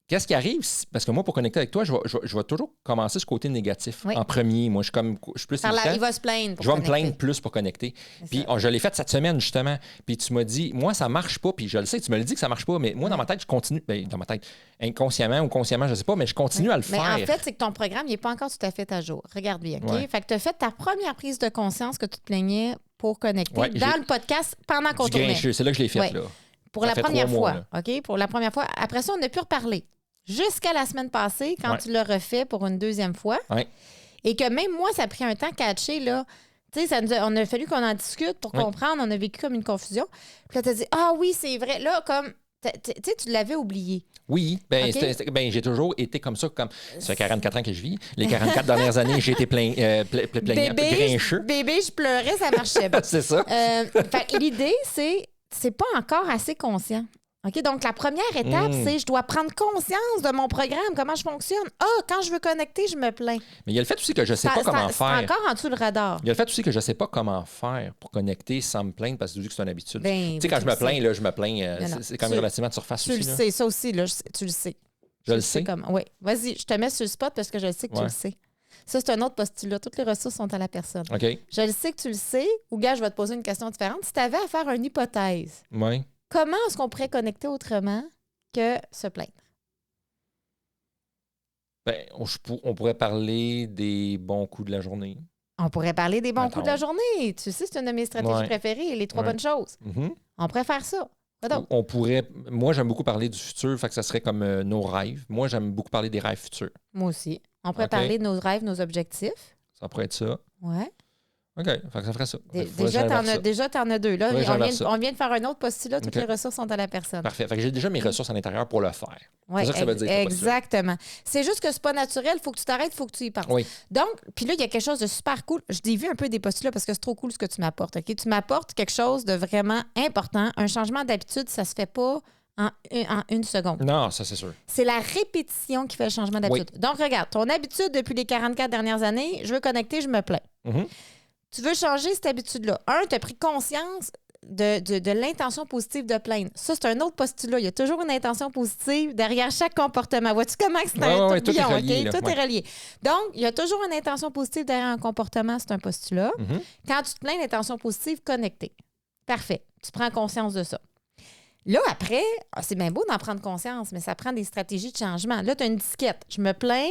Qu'est-ce qui arrive? Parce que moi, pour connecter avec toi, je vais toujours commencer ce côté négatif en premier. Moi, je suis plus il va se plaindre pour Je vais me plaindre plus pour connecter. Puis je l'ai fait cette semaine, justement. Puis tu m'as dit, moi, ça marche pas. Puis je le sais, tu me le dis que ça marche pas. Mais moi, dans ma tête, je continue. Ben, dans ma tête, inconsciemment ou consciemment, je sais pas, mais je continue à le faire. Mais en fait, c'est que ton programme, il n'est pas encore tout à fait à jour. Regarde bien, OK? Fait que tu as fait ta première prise de conscience que tu te plaignais pour connecter dans le podcast pendant qu'on tournait. C'est là que je l'ai fait, là. Pour la première fois, OK? Pour la première fois. Après ça, on a pu reparler. Jusqu'à la semaine passée, quand tu l'as refait pour une deuxième fois. Et que même moi, ça a pris un temps catché, là. Tu sais, on a fallu qu'on en discute pour comprendre. On a vécu comme une confusion. Puis là, tu as dit, oui, c'est vrai. Là, comme, tu sais, tu l'avais oublié. Oui, j'ai toujours été comme ça. Ça fait 44 ans que je vis. Les 44 dernières années, j'ai été grincheux. Bébé, je pleurais, ça marchait pas. C'est ça. L'idée, c'est pas encore assez conscient. OK, donc la première étape, c'est je dois prendre conscience de mon programme, comment je fonctionne. Quand je veux connecter, je me plains. Mais il y a le fait aussi que je sais pas comment faire. C'est encore en dessous le radar. Il y a le fait aussi que je sais pas comment faire pour connecter sans me plaindre parce que tu dis que c'est une habitude. Tu sais, quand je me plains, là, je me plains. C'est quand même relativement de surface aussi. Tu le sais, ça aussi, là, tu le sais. Je le sais. Oui, vas-y, je te mets sur le spot parce que je sais que tu le sais. Ça, c'est un autre postulat. Toutes les ressources sont à la personne. OK. Je le sais que tu le sais. Ou gars, je vais te poser une question différente. Si tu avais à faire une hypothèse. Oui. Comment est-ce qu'on pourrait connecter autrement que se plaindre? Ben, on pourrait parler des bons coups de la journée. On pourrait parler des bons Mettons. coups de la journée. Tu sais, c'est une de mes stratégies Ouais. préférées, les 3 Ouais. bonnes choses. Mhm. On pourrait faire ça. Quoi d'autre? On pourrait... Moi, j'aime beaucoup parler du futur, fait que ça serait comme nos rêves. Moi, j'aime beaucoup parler des rêves futurs. Moi aussi. On pourrait OK. parler de nos rêves, nos objectifs. Ça pourrait être ça. Ouais. OK, fait que ça ferait ça. Fait que faudrait que Déjà, j'inverse ça. t'en as 2. Là, Faudrait que j'inverse ça. on vient de faire un autre postulat. Toutes OK. les ressources sont à la personne. Parfait. Fait que j'ai déjà mes ressources à l'intérieur pour le faire. Ouais, C'est ça que ça veut dire, ton postulat. exactement. C'est juste que c'est pas naturel. Il faut que tu t'arrêtes, il faut que tu y penses. Oui. Donc, puis là, il y a quelque chose de super cool. Je dévie un peu des postulats parce que c'est trop cool ce que tu m'apportes. OK? Tu m'apportes quelque chose de vraiment important. Un changement d'habitude, ça se fait pas en une seconde. Non, ça, c'est sûr. C'est la répétition qui fait le changement d'habitude. Donc, regarde, ton habitude depuis les 44 dernières années, je veux connecter, je me plains. Mhm. Tu veux changer cette habitude-là. Tu as pris conscience de l'intention positive de plaindre. Ça, c'est un autre postulat. Il y a toujours une intention positive derrière chaque comportement. Vois-tu comment c'est un Ouais, tout est tourbillon, relié, OK? là. Tout Ouais. est relié. Donc, il y a toujours une intention positive derrière un comportement, c'est un postulat. Mhm. Quand tu te plains d'intention positive, connectée. Parfait. Tu prends conscience de ça. Là, après, c'est bien beau d'en prendre conscience, mais ça prend des stratégies de changement. Là, tu as une disquette. Je me plains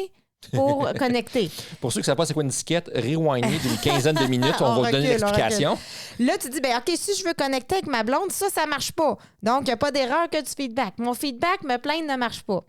pour connecter. Pour ceux qui ne savent pas c'est quoi une disquette, rewindez d'une quinzaine de minutes, on va vous donner recule, on l'explication. Là, tu dis, ben OK, si je veux connecter avec ma blonde, ça marche pas. Donc, il n'y a pas d'erreur que du feedback. Mon feedback, me plaindre ne marche pas.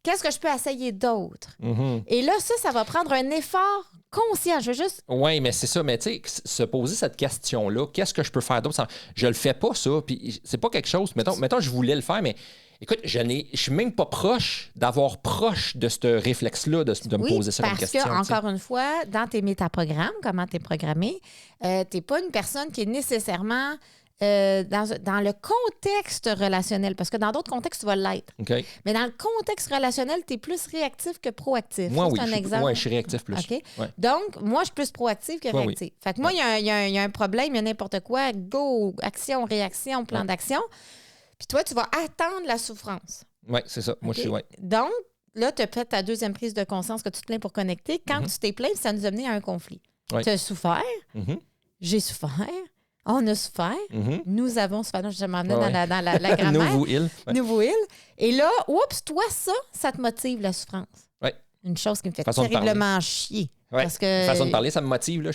Qu'est-ce que je peux essayer d'autre? Mhm. Et là, ça va prendre un effort conscient. Je veux juste... Oui, mais c'est ça. Mais tu sais, se poser cette question-là, qu'est-ce que je peux faire d'autre? Je le fais pas, ça. Puis c'est pas quelque chose. Mettons, je voulais le faire, mais écoute, je suis même pas proche d'avoir proche de ce réflexe-là, de me poser ça comme question. Parce que, tu sais. encore une fois, dans tes métaprogrammes, comment tu es programmé, tu n'es pas une personne qui est nécessairement dans le contexte relationnel. Parce que dans d'autres contextes, tu vas l'être. OK. Mais dans le contexte relationnel, tu es plus réactif que proactif. Moi, Ça, oui. c'est un exemple. Ouais, je suis réactif plus. OK? Ouais. Donc, moi, je suis plus proactive que Ouais, oui. réactive. Fait que moi, il y a un problème, il y a n'importe quoi. Go, action, réaction, plan d'action. Puis toi, tu vas attendre la souffrance. Oui, c'est ça. Moi, OK? je suis. Ouais. Donc, là, tu as fait ta deuxième prise de conscience que tu te plains pour connecter. Quand tu t'es plaint, ça nous a mené à un conflit. Ouais. Tu as souffert, Mhm. j'ai souffert, on a souffert, Mhm. nous avons souffert. Non, je m'emmenais Ouais, dans la grammaire. Nouveau île. Ouais. Nouveau île. Et là, oups, toi, ça te motive, la souffrance. Ouais. Une chose qui me fait Façon de terriblement chier. Ouais. Parce que... Façon de parler, ça me motive. Là.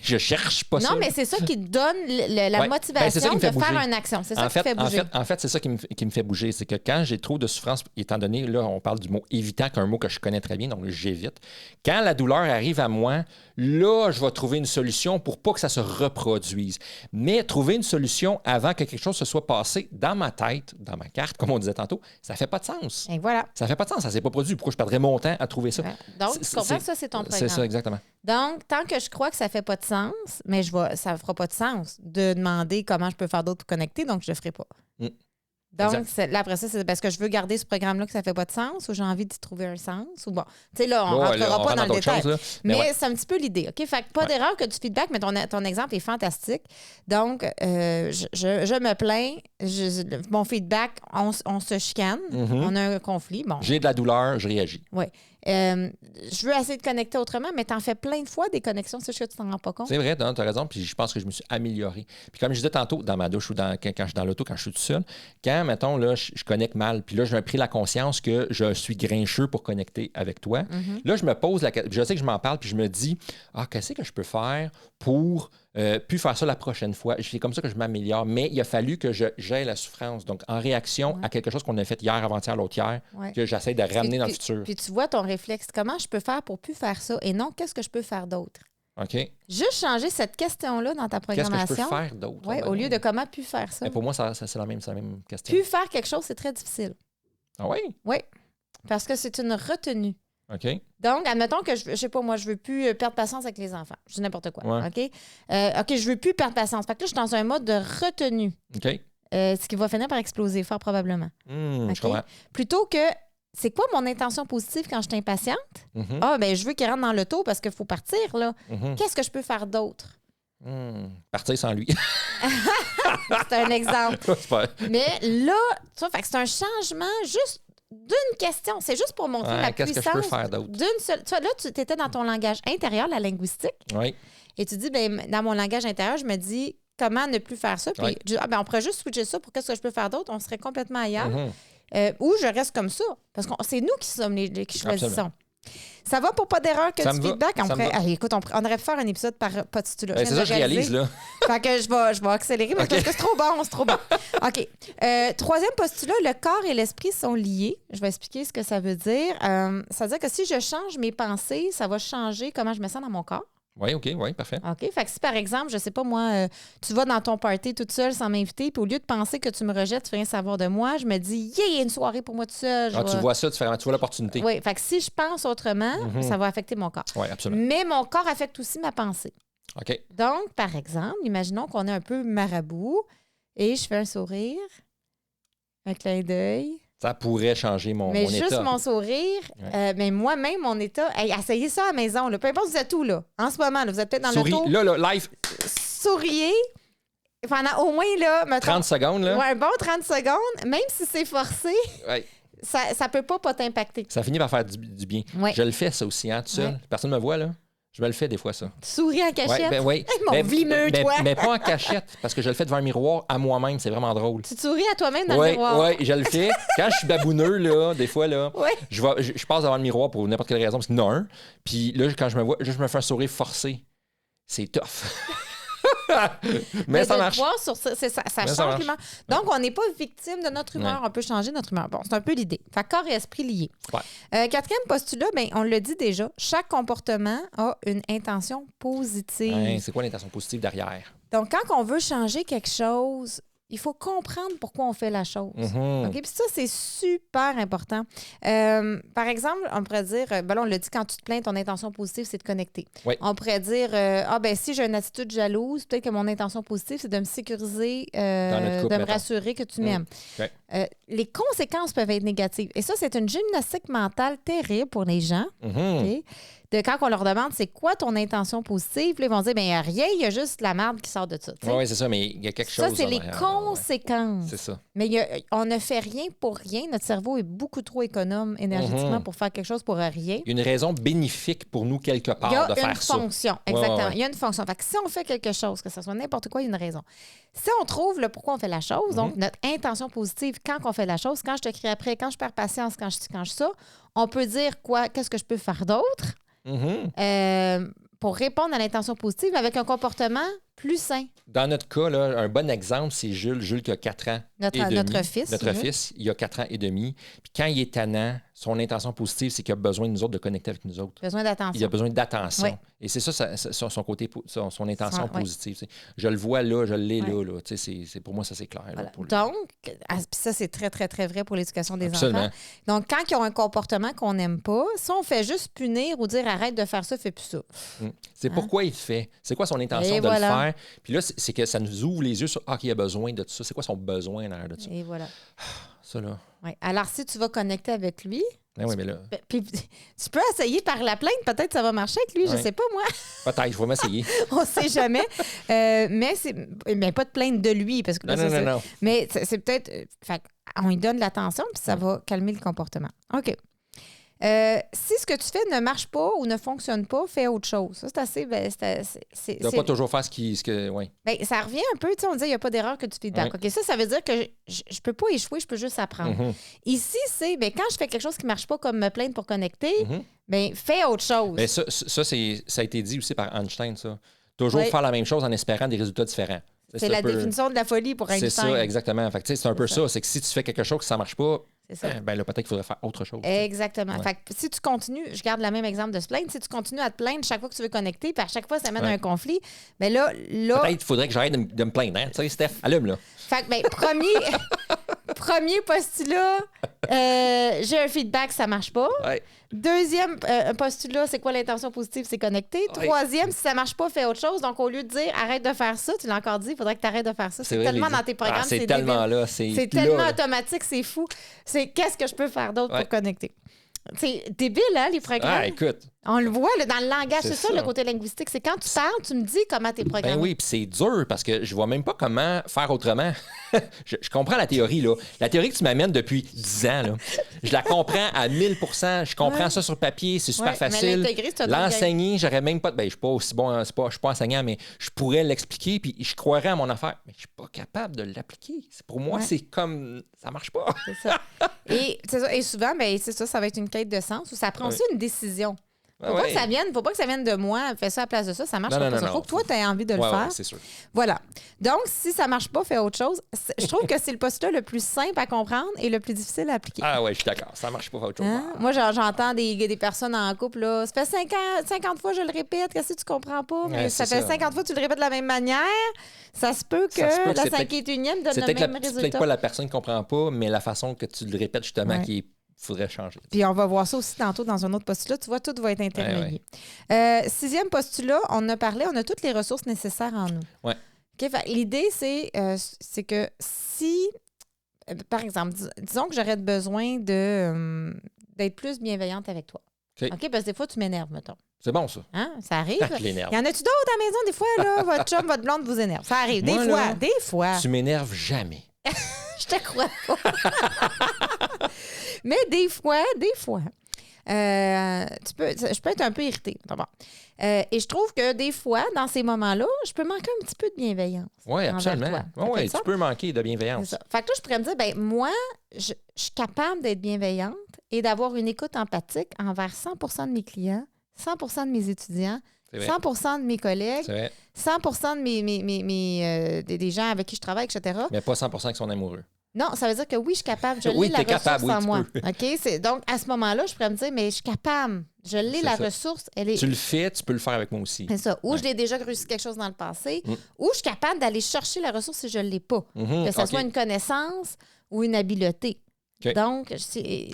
Je cherche pas ça. Non, mais c'est ça qui te donne la Ouais. motivation Ben, c'est ça qui me fait de faire bouger. une action. C'est ça qui te fait bouger. En fait, c'est ça qui me fait bouger. C'est que quand j'ai trop de souffrance, étant donné, là, on parle du mot évitant, qui est un mot que je connais très bien, donc j'évite. Quand la douleur arrive à moi, là, je vais trouver une solution pour pas que ça se reproduise. Mais trouver une solution avant que quelque chose se soit passé dans ma tête, dans ma carte, comme on disait tantôt, ça fait pas de sens. Et voilà. Ça fait pas de sens. Ça s'est pas produit. Pourquoi je perdrais mon temps à trouver ça? Ouais. Donc, tu comprends que ça, c'est ton programme. C'est ça, exactement. Donc, tant que je crois que ça fait pas de sens, mais ça ne fera pas de sens de demander comment je peux faire d'autres pour connecter, donc je le ferai pas. Mm. Donc, Exact. là, après ça, c'est parce que je veux garder ce programme-là que ça fait pas de sens ou j'ai envie d'y trouver un sens. Ou bon, tu sais, là, on ne Ouais, rentrera là, on pas rentre dans le d'autres détail. choses, là. Mais ouais. c'est un petit peu l'idée. OK? Fait que pas d'erreur que du feedback, mais ton exemple est fantastique. Donc, je me plains. Mon feedback, on se chicane. Mhm. On a un conflit. Bon, J'ai de la douleur, je réagis. oui. Je veux essayer de connecter autrement, mais tu en fais plein de fois des connexions, c'est juste que tu t'en rends pas compte. C'est vrai, tu as raison, puis je pense que je me suis amélioré. Puis comme je disais tantôt, dans ma douche ou quand je suis dans l'auto, quand je suis tout seul, quand, mettons, là, je connecte mal, puis là, j'ai pris la conscience que je suis grincheux pour connecter avec toi. Là, je me pose la question, je sais que je m'en parle, puis je me dis, qu'est-ce que je peux faire pour plus faire ça la prochaine fois? C'est comme ça que je m'améliore, mais il a fallu que j'aie la souffrance. Donc, en réaction à quelque chose qu'on a fait hier, avant-hier, l'autre-hier, Ouais. que j'essaie de ramener dans le futur. Puis tu vois ton réflexe, comment je peux faire pour plus faire ça et non, qu'est-ce que je peux faire d'autre? OK? Juste changer cette question-là dans ta Qu'est-ce que je programmation. peux faire d'autre? Oui, au lieu de comment plus faire ça. Mais pour moi, c'est la même question. Plus faire quelque chose, c'est très difficile. Ah oui? Oui, parce que c'est une retenue. OK. Donc, admettons que je sais pas, moi, je veux plus perdre patience avec les enfants. Je dis n'importe quoi. Ouais. OK? OK, je veux plus perdre patience. Fait que là, je suis dans un mode de retenue. OK. Ce qui va finir par exploser fort probablement. Je OK? comprends. Plutôt que, c'est quoi mon intention positive quand je suis impatiente? Mhm. Ah, ben je veux qu'il rentre dans l'auto parce qu'il faut partir, là. Mhm. Qu'est-ce que je peux faire d'autre? Partir sans lui. C'est un exemple. C'est pas- Mais là, tu vois, fait que c'est un changement juste d'une question. C'est juste pour montrer Ouais, la qu'est-ce puissance que je peux faire d'autre? d'une seule... Tu vois, là, tu étais dans ton langage intérieur, la linguistique, Oui. et tu dis, ben dans mon langage intérieur, je me dis, comment ne plus faire ça? Puis, Ouais. je dis, ben on pourrait juste switcher ça pour qu'est-ce que je peux faire d'autre? On serait complètement ailleurs. Mhm. Ou je reste comme ça. Parce que c'est nous qui sommes qui choisissons. Absolument. Ça va pour pas d'erreur que Ça du me va, feedback? ça me va. Écoute, on aurait pu faire un épisode par postulat. C'est ça, je réalise, là. Fait que je vais accélérer, mais parce que c'est trop bon, c'est trop bon. OK. Troisième postulat, le corps et l'esprit sont liés. Je vais expliquer ce que ça veut dire. Ça veut dire que si je change mes pensées, ça va changer comment je me sens dans mon corps. Oui, OK, oui, parfait. OK. Fait que si, par exemple, je sais pas, moi, tu vas dans ton party toute seule sans m'inviter, puis au lieu de penser que tu me rejettes, tu veux rien savoir de moi, je me dis, yeah, il y a une soirée pour moi toute seule. Tu vois ça, tu vois l'opportunité. Oui. Fait que si je pense autrement, ça va affecter mon corps. Oui, absolument. Mais mon corps affecte aussi ma pensée. OK. Donc, par exemple, imaginons qu'on est un peu marabout et je fais un sourire, un clin d'œil. Ça pourrait changer mon Mais état. juste mon sourire, mais moi-même, mon état, hey, essayez ça à la maison. Là. Peu importe où vous êtes où, là. En ce moment, là, vous êtes peut-être dans l'auto. Là, live. Souriez pendant au moins, là, mettons, 30 secondes, là. Ouais, un bon 30 secondes, même si c'est forcé, Ouais. ça peut pas t'impacter. Ça finit par faire du bien. Ouais. Je le fais, ça aussi, hein, tout seul. Ouais. Personne ne me voit, là. Je me le fais des fois, ça. Tu souris en cachette. Oui. Mon vlimeux, toi. Mais pas en cachette, parce que je le fais devant un miroir à moi-même. C'est vraiment drôle. Tu te souris à toi-même dans le miroir. Oui, je le fais. Quand je suis babouneux, là, des fois, là, Ouais. je passe devant le miroir pour n'importe quelle raison, parce qu'il y en a un. Puis là, quand je me vois, je me fais un sourire forcé. C'est tough. Mais ça de marche. voir sur ça, ça change l'humeur. Donc, on n'est pas victime de notre humeur. Ouais. On peut changer notre humeur. Bon, c'est un peu l'idée. Fait que corps et esprit liés. Ouais. Quatrième postulat, ben, on le dit déjà, chaque comportement a une intention positive. Ouais, c'est quoi l'intention positive derrière? Donc, quand on veut changer quelque chose, il faut comprendre pourquoi on fait la chose. Mhm. OK? Puis ça, c'est super important. Par exemple, on pourrait dire, ben là, on l'a dit, quand tu te plains, ton intention positive, c'est de connecter. Oui. On pourrait dire, si j'ai une attitude jalouse, peut-être que mon intention positive, c'est de me sécuriser, notre couple, de me mettons. rassurer que tu m'aimes. OK. Les conséquences peuvent être négatives. Et ça, c'est une gymnastique mentale terrible pour les gens. Mhm. OK? De quand on leur demande c'est quoi ton intention positive, puis ils vont dire ben rien, il y a juste la merde qui sort de ça. Oui, c'est ça, mais il y a quelque chose. Ça, c'est en les arrière, conséquences. ouais. C'est ça. Mais on ne fait rien pour rien. Notre cerveau est beaucoup trop économe énergétiquement pour faire quelque chose pour rien. Il y a une raison bénéfique pour nous quelque part Il y a de faire une ça. fonction, exactement. Ouais. Il y a une fonction. Fait que si on fait quelque chose, que ce soit n'importe quoi, il y a une raison. Si on trouve le pourquoi on fait la chose, donc notre intention positive quand on fait la chose, quand je te crie après, quand je perds patience, quand je ça, on peut dire quoi, qu'est-ce que je peux faire d'autre pour répondre à l'intention positive avec un comportement plus sain. Dans notre cas, là, un bon exemple, c'est Jules. Jules qui a 4 ans et demi. Notre fils. Notre fils, il a 4 ans et demi. Puis quand il est tannant, son intention positive, c'est qu'il a besoin de nous autres, de connecter avec nous autres. Besoin d'attention. Il a besoin d'attention. Ouais. Et c'est ça, son côté, son intention Ouais. positive. T'sais. Je le vois là, je l'ai Ouais. là. Pour moi, ça, c'est clair. Voilà. Là, pour lui. Donc, puis ça, c'est très, très, très vrai pour l'éducation des Absolument. enfants. Donc, quand ils ont un comportement qu'on n'aime pas, si on fait juste punir ou dire arrête de faire ça, fais plus ça. C'est pourquoi il le fait. C'est quoi son intention Et de voilà. le faire. Puis là, c'est que ça nous ouvre les yeux sur qu'il a besoin de tout ça. C'est quoi son besoin derrière de ça? Et voilà. Ça, là. Ouais. Alors, si tu vas connecter avec lui, Ben oui, mais là, puis tu peux essayer par la plainte, peut-être ça va marcher avec lui, je Ouais. sais pas moi. peut-être, je vais m'essayer. On sait jamais. Mais pas de plainte de lui, parce que là, Non. Mais c'est peut-être. On lui donne l'attention, puis ça va calmer le comportement. OK. Si ce que tu fais ne marche pas ou ne fonctionne pas, fais autre chose. Ça, c'est assez. Tu ne dois pas toujours faire ce que. Ouais. Ça revient un peu, tu sais, on dit il n'y a pas d'erreur que tu feedback. Ouais. OK, ça veut dire que je peux pas échouer, je peux juste apprendre. Ici, c'est quand je fais quelque chose qui ne marche pas comme me plaindre pour connecter, fais autre chose. Mais ça a été dit aussi par Einstein, ça. Toujours Oui. faire la même chose en espérant des résultats différents. C'est la définition de la folie pour Einstein. C'est ça, exactement. Fait que, c'est un peu ça. C'est que si tu fais quelque chose que ça ne marche pas, C'est ça. ben là, peut-être qu'il faudrait faire autre chose. Exactement. Ouais. Fait que si tu continues, je garde le même exemple de se plaindre, si tu continues à te plaindre chaque fois que tu veux connecter, puis à chaque fois ça mène à un conflit, bien là. Peut-être qu'il faudrait que j'arrête de me plaindre, hein? Tu sais, Steph, allume, là. Fait que, premier postulat, j'ai un feedback, ça marche pas. Ouais. Deuxième postulat, c'est quoi l'intention positive? C'est connecter. Ouais. Troisième, si ça marche pas, fais autre chose. Donc, au lieu de dire arrête de faire ça, tu l'as encore dit, il faudrait que tu arrêtes de faire ça. C'est vrai, tellement les- dans tes programmes, c'est tellement débile. là. C'est là, tellement là. automatique, c'est fou. C'est qu'est-ce que je peux faire d'autre Ouais. pour connecter? C'est débile, hein, les programmes? Ah, écoute, On le voit là, dans le langage, c'est ça, ça, le côté linguistique. C'est quand tu parles, tu me dis comment t'es programmé. Ben oui, puis c'est dur parce que je vois même pas comment faire autrement. je comprends la théorie, là. La théorie que tu m'amènes depuis 10 ans, là. Je la comprends à 1000 %. Je comprends ça sur papier, c'est super facile. L'enseigner, j'aurais même pas... Ben, je suis pas aussi bon, je suis pas enseignant, mais je pourrais l'expliquer, puis je croirais à mon affaire. Mais je suis pas capable de l'appliquer. Pour moi, c'est comme... Ça marche pas. C'est ça. Et souvent, ben, c'est ça va être une quête de sens ou ça prend aussi une décision. Faut pas que ça vienne de moi, fais ça à la place de ça, ça marche pas. Il faut que toi, tu aies envie de le faire. C'est sûr. Voilà. Donc, si ça marche pas, fais autre chose. Je trouve que c'est le postulat le plus simple à comprendre et le plus difficile à appliquer. Ah ouais, je suis d'accord. Ça marche pas, fais autre chose. Hein? Moi, j'entends des personnes en couple, là. Ça fait 50 fois que je le répète, qu'est-ce que tu comprends pas? Mais ça fait 50 fois que tu le répètes de la même manière. Ça se peut que la 51e donne le même résultat. C'est peut-être pas la personne qui comprend pas, mais la façon que tu le répètes, justement, qui est faudrait changer. Puis on va voir ça aussi tantôt dans un autre postulat. Tu vois, tout va être intermédiaire. 6e postulat, on a parlé, on a toutes les ressources nécessaires en nous. Ouais. Okay, l'idée, c'est que si, par exemple, disons que j'aurais besoin d'être plus bienveillante avec toi. OK? Parce que des fois, tu m'énerves, mettons. C'est bon, ça. Hein? Ça arrive. Je l'énerve. Y en a-tu d'autres à la maison? Des fois, là, votre chum, votre blonde vous énerve. Ça arrive. Des fois. Tu m'énerves jamais. Je te crois pas. Mais des fois, je peux être un peu irritée. Et je trouve que des fois, dans ces moments-là, je peux manquer un petit peu de bienveillance. Oui, absolument. Oui, tu peux manquer de bienveillance. C'est ça. Fait que là, je pourrais me dire, ben moi, je suis capable d'être bienveillante et d'avoir une écoute empathique envers 100 % de mes clients, 100 % de mes étudiants, 100 % de mes collègues, 100 % de des gens avec qui je travaille, etc. Mais pas 100 % qui sont amoureux. Non, ça veut dire que oui, je suis capable. Je l'ai la ressource en moi. OK? Donc, à ce moment-là, je pourrais me dire, mais je suis capable. Je l'ai la ressource. Tu le fais, tu peux le faire avec moi aussi. C'est ça. Ou je l'ai déjà réussi quelque chose dans le passé, ou je suis capable d'aller chercher la ressource si je ne l'ai pas. Que ce soit une connaissance ou une habileté. Donc,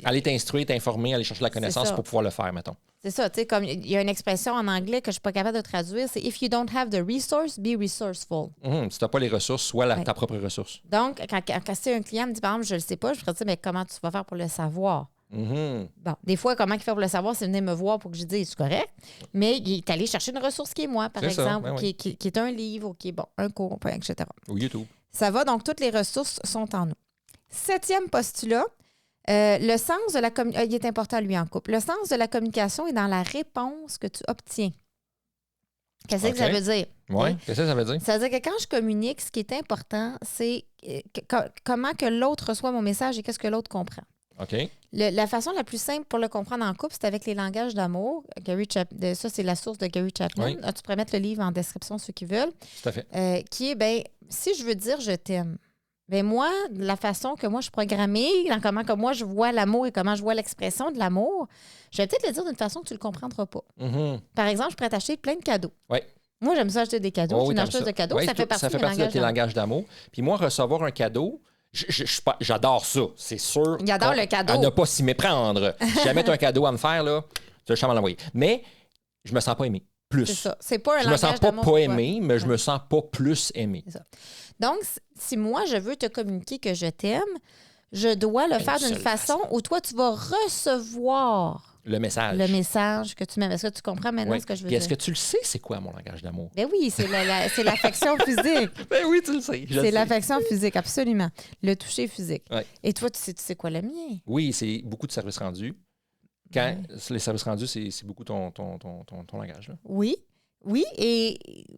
aller t'instruire, t'informer, aller chercher la connaissance pour pouvoir le faire, mettons. C'est ça, tu sais, comme il y a une expression en anglais que je ne suis pas capable de traduire, c'est « If you don't have the resource, be resourceful ». Si tu n'as pas les ressources, sois ta propre ressource. Donc, quand si un client me dit, par exemple, je ne le sais pas, je pourrais dire « Mais comment tu vas faire pour le savoir? » Bon, des fois, comment il fait pour le savoir, c'est venir me voir pour que je dise « C'est correct », mais il est allé chercher une ressource qui est moi, par exemple, qui est un livre, qui est un cours, etc. Ou YouTube. Ça va, donc toutes les ressources sont en nous. 7e postulat. Le sens de la communication, il est important, lui, en couple. Le sens de la communication est dans la réponse que tu obtiens. Qu'est-ce que ça veut dire? Oui, qu'est-ce que ça veut dire? Ça veut dire que quand je communique, ce qui est important, c'est comment que l'autre reçoit mon message et qu'est-ce que l'autre comprend. OK. La façon la plus simple pour le comprendre en couple, c'est avec les langages d'amour. Ça, c'est la source de Gary Chapman. Oui. Tu pourrais mettre le livre en description, ceux qui veulent. Tout à fait. Qui est, si je veux dire « je t'aime », bien, moi, la façon que moi je suis programmée, dans comment que moi je vois l'amour et comment je vois l'expression de l'amour, je vais peut-être le dire d'une façon que tu ne le comprendras pas. Par exemple, je pourrais t'acheter plein de cadeaux. Oui. Moi, j'aime ça acheter des cadeaux. Je suis une acheteuse de cadeaux. Ça fait partie de tes langages d'amour. Puis moi, recevoir un cadeau, j'adore ça, c'est sûr. J'adore le cadeau. À ne pas s'y méprendre. Si jamais tu as un cadeau à me faire, là, tu vas jamais l'envoyer. Mais je me sens pas aimé. Plus. C'est ça. C'est pas un je me sens pas aimé, mais je me sens pas plus aimé. C'est ça. Donc, si moi, je veux te communiquer que je t'aime, je dois le faire d'une façon où toi, tu vas recevoir le message que tu m'aimes. Est-ce que tu comprends maintenant ce que je veux dire? Est-ce que tu le sais, c'est quoi mon langage d'amour? Ben oui, c'est l'affection physique. Ben oui, tu le sais. C'est l'affection physique, absolument. Le toucher physique. Ouais. Et toi, tu sais quoi le mien? Oui, c'est beaucoup de services rendus. Les services rendus, c'est beaucoup ton langage. Là. Oui,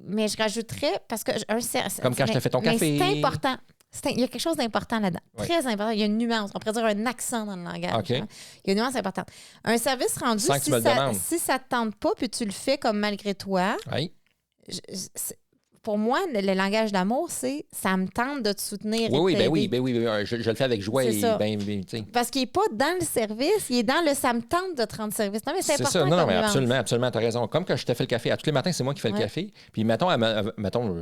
mais je rajouterais, parce que comme quand je te fais ton café. C'est important. Il y a quelque chose d'important là-dedans. Oui. Très important. Il y a une nuance. On pourrait dire un accent dans le langage. Okay. Hein? Il y a une nuance importante. Un service rendu, si ça ne te tente pas, puis tu le fais comme malgré toi, pour moi, le langage d'amour, c'est ça me tente de te soutenir. Oui, je le fais avec joie. Parce qu'il n'est pas dans le service, il est dans le ça me tente de te rendre service. Non, mais c'est important. Ça. Non, mais absolument, tu as raison. Comme quand je te fais le café, à tous les matins, c'est moi qui fais le café. Puis mettons,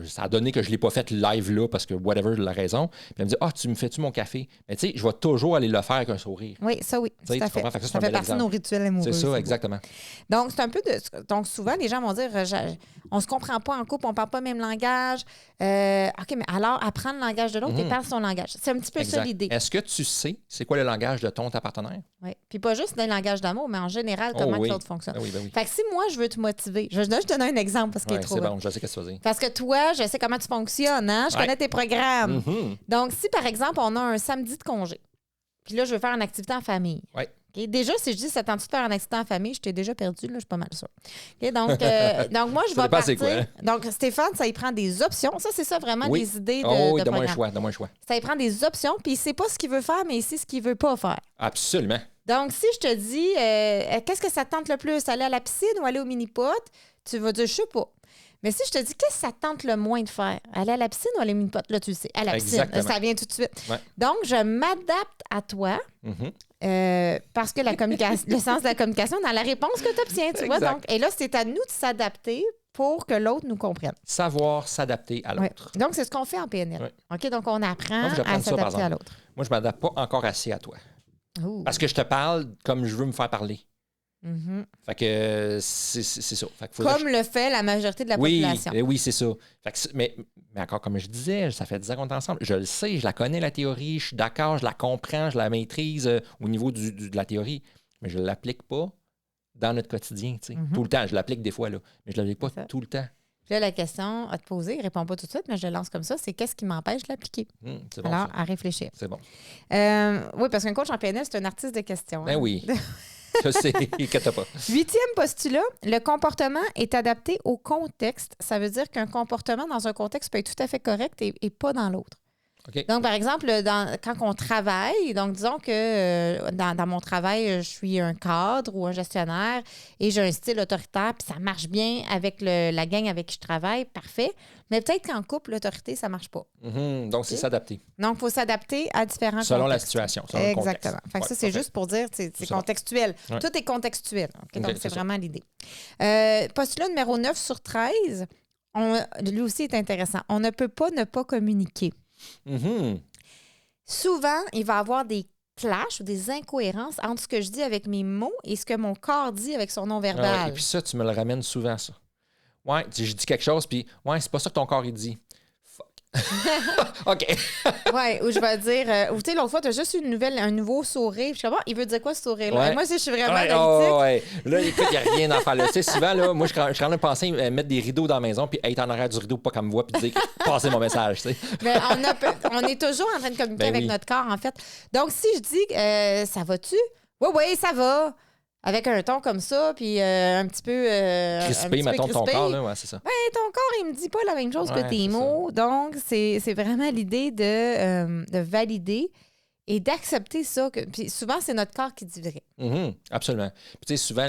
ça a donné que je ne l'ai pas fait live là parce que whatever la raison. Puis elle me dit tu me fais-tu mon café? Mais tu sais, je vais toujours aller le faire avec un sourire. Oui, ça oui. Tout à fait. Ça fait partie de nos rituels amoureux. C'est ça, exactement. Donc, c'est un peu de. Donc, souvent, les gens vont dire on se comprend pas en couple, on parle pas le même langage. langage. OK, mais alors, apprendre le langage de l'autre et parle son langage. C'est un petit peu ça Exact. l'idée. Est-ce que tu sais c'est quoi le langage de ta partenaire? Oui. Puis pas juste dans le langage d'amour, mais en général, comment que l'autre fonctionne. Ben oui, ben oui. Fait que si moi, je veux te motiver, je vais te donner un exemple parce qu'il est trop c'est bon. bon, je sais ce que tu vas dire. Parce que toi, je sais comment tu fonctionnes, hein? Je connais tes programmes. Donc, si par exemple, on a un samedi de congé, puis là, je veux faire une activité en famille. Oui. Okay? Déjà, si je dis ça tente de faire une activité en famille, je t'ai déjà perdu, là, je suis pas mal sûre. Okay? Donc, moi, je vais partir. Quoi, hein? Donc, Stéphane, ça y prend des options. Ça, c'est ça vraiment des idées de, oui, de donne-moi programme. un choix. Ça y prend des options, puis il sait pas ce qu'il veut faire, mais il sait ce qu'il veut pas faire. Absolument. Donc, si je te dis, qu'est-ce que ça te tente le plus? Aller à la piscine ou aller au mini-pot? Tu vas dire, je sais pas. Mais si je te dis, qu'est-ce que ça te tente le moins de faire? Aller à la piscine ou aller au mini-pot? Là, tu le sais. À la piscine, ça vient tout de suite. Ouais. Donc, je m'adapte à toi parce que le sens de la communication dans la réponse que tu obtiens, tu vois. Donc, et là, c'est à nous de s'adapter pour que l'autre nous comprenne. Savoir s'adapter à l'autre. Ouais. Donc, c'est ce qu'on fait en PNL. Ouais. OK? Donc, on apprend à à s'adapter à l'autre. Moi, je ne m'adapte pas encore assez à toi. Ouh. Parce que je te parle comme je veux me faire parler. Fait que c'est ça. Fait que comme le fait la majorité de la population. Oui, c'est ça. Fait que mais encore, comme je disais, ça fait 10 ans qu'on est ensemble. Je le sais, je la connais, la théorie. Je suis d'accord, je la comprends, je la maîtrise au niveau de la théorie. Mais je ne l'applique pas dans notre quotidien. Tout le temps. Je l'applique des fois, là, mais je ne l'applique pas tout le temps. Puis là, la question à te poser, réponds pas tout de suite, mais je le lance comme ça, c'est qu'est-ce qui m'empêche de l'appliquer? C'est bon, alors, ça. à réfléchir. C'est bon. Oui, parce qu'un coach en PNL, c'est un artiste de questions. Ben oui. Je sais que t'as pas. 8e postulat, le comportement est adapté au contexte. Ça veut dire qu'un comportement dans un contexte peut être tout à fait correct et pas dans l'autre. Okay. Donc, par exemple, quand on travaille, donc disons que dans mon travail, je suis un cadre ou un gestionnaire et j'ai un style autoritaire, puis ça marche bien avec la gang avec qui je travaille, parfait. Mais peut-être qu'en couple, l'autorité, ça marche pas. Donc, c'est s'adapter. Donc, il faut s'adapter à différents selon contextes. La situation. Selon exactement. le contexte. Fait que ça, c'est juste pour dire, c'est contextuel. Ouais. Tout est contextuel. Okay? Donc, c'est vraiment l'idée. Postulat numéro 9 sur 13, lui aussi est intéressant. On ne peut pas ne pas communiquer. Souvent, il va y avoir des clashs ou des incohérences entre ce que je dis avec mes mots et ce que mon corps dit avec son non-verbal. Et puis ça, tu me le ramènes souvent, ça. Ouais, je dis quelque chose, puis ouais, c'est pas ça que ton corps, il dit. Fuck. OK. Ouais, ou je vais dire, ou tu sais, l'autre fois, tu as juste eu un nouveau sourire. Je suis comme, il veut dire quoi ce sourire-là? Ouais. Et moi, je suis vraiment analytique. Là, écoute, il n'y a rien à faire là. Tu sais, souvent, là, moi, je suis en train de penser mettre des rideaux dans la maison, puis être en arrière du rideau, pas qu'elle me voit, puis dire, passez mon message, tu sais. Mais on est toujours en train de communiquer avec notre corps, en fait. Donc, si je dis, ça va-tu? Oui, ça va. Avec un ton comme ça, puis un petit peu... crispé, mettons, ton corps, là, ouais, c'est ça. Oui, ton corps, il me dit pas la même chose que tes mots. Ça. Donc, c'est vraiment l'idée de valider et d'accepter ça. Puis souvent, c'est notre corps qui dit vrai. Absolument. Puis tu sais, souvent,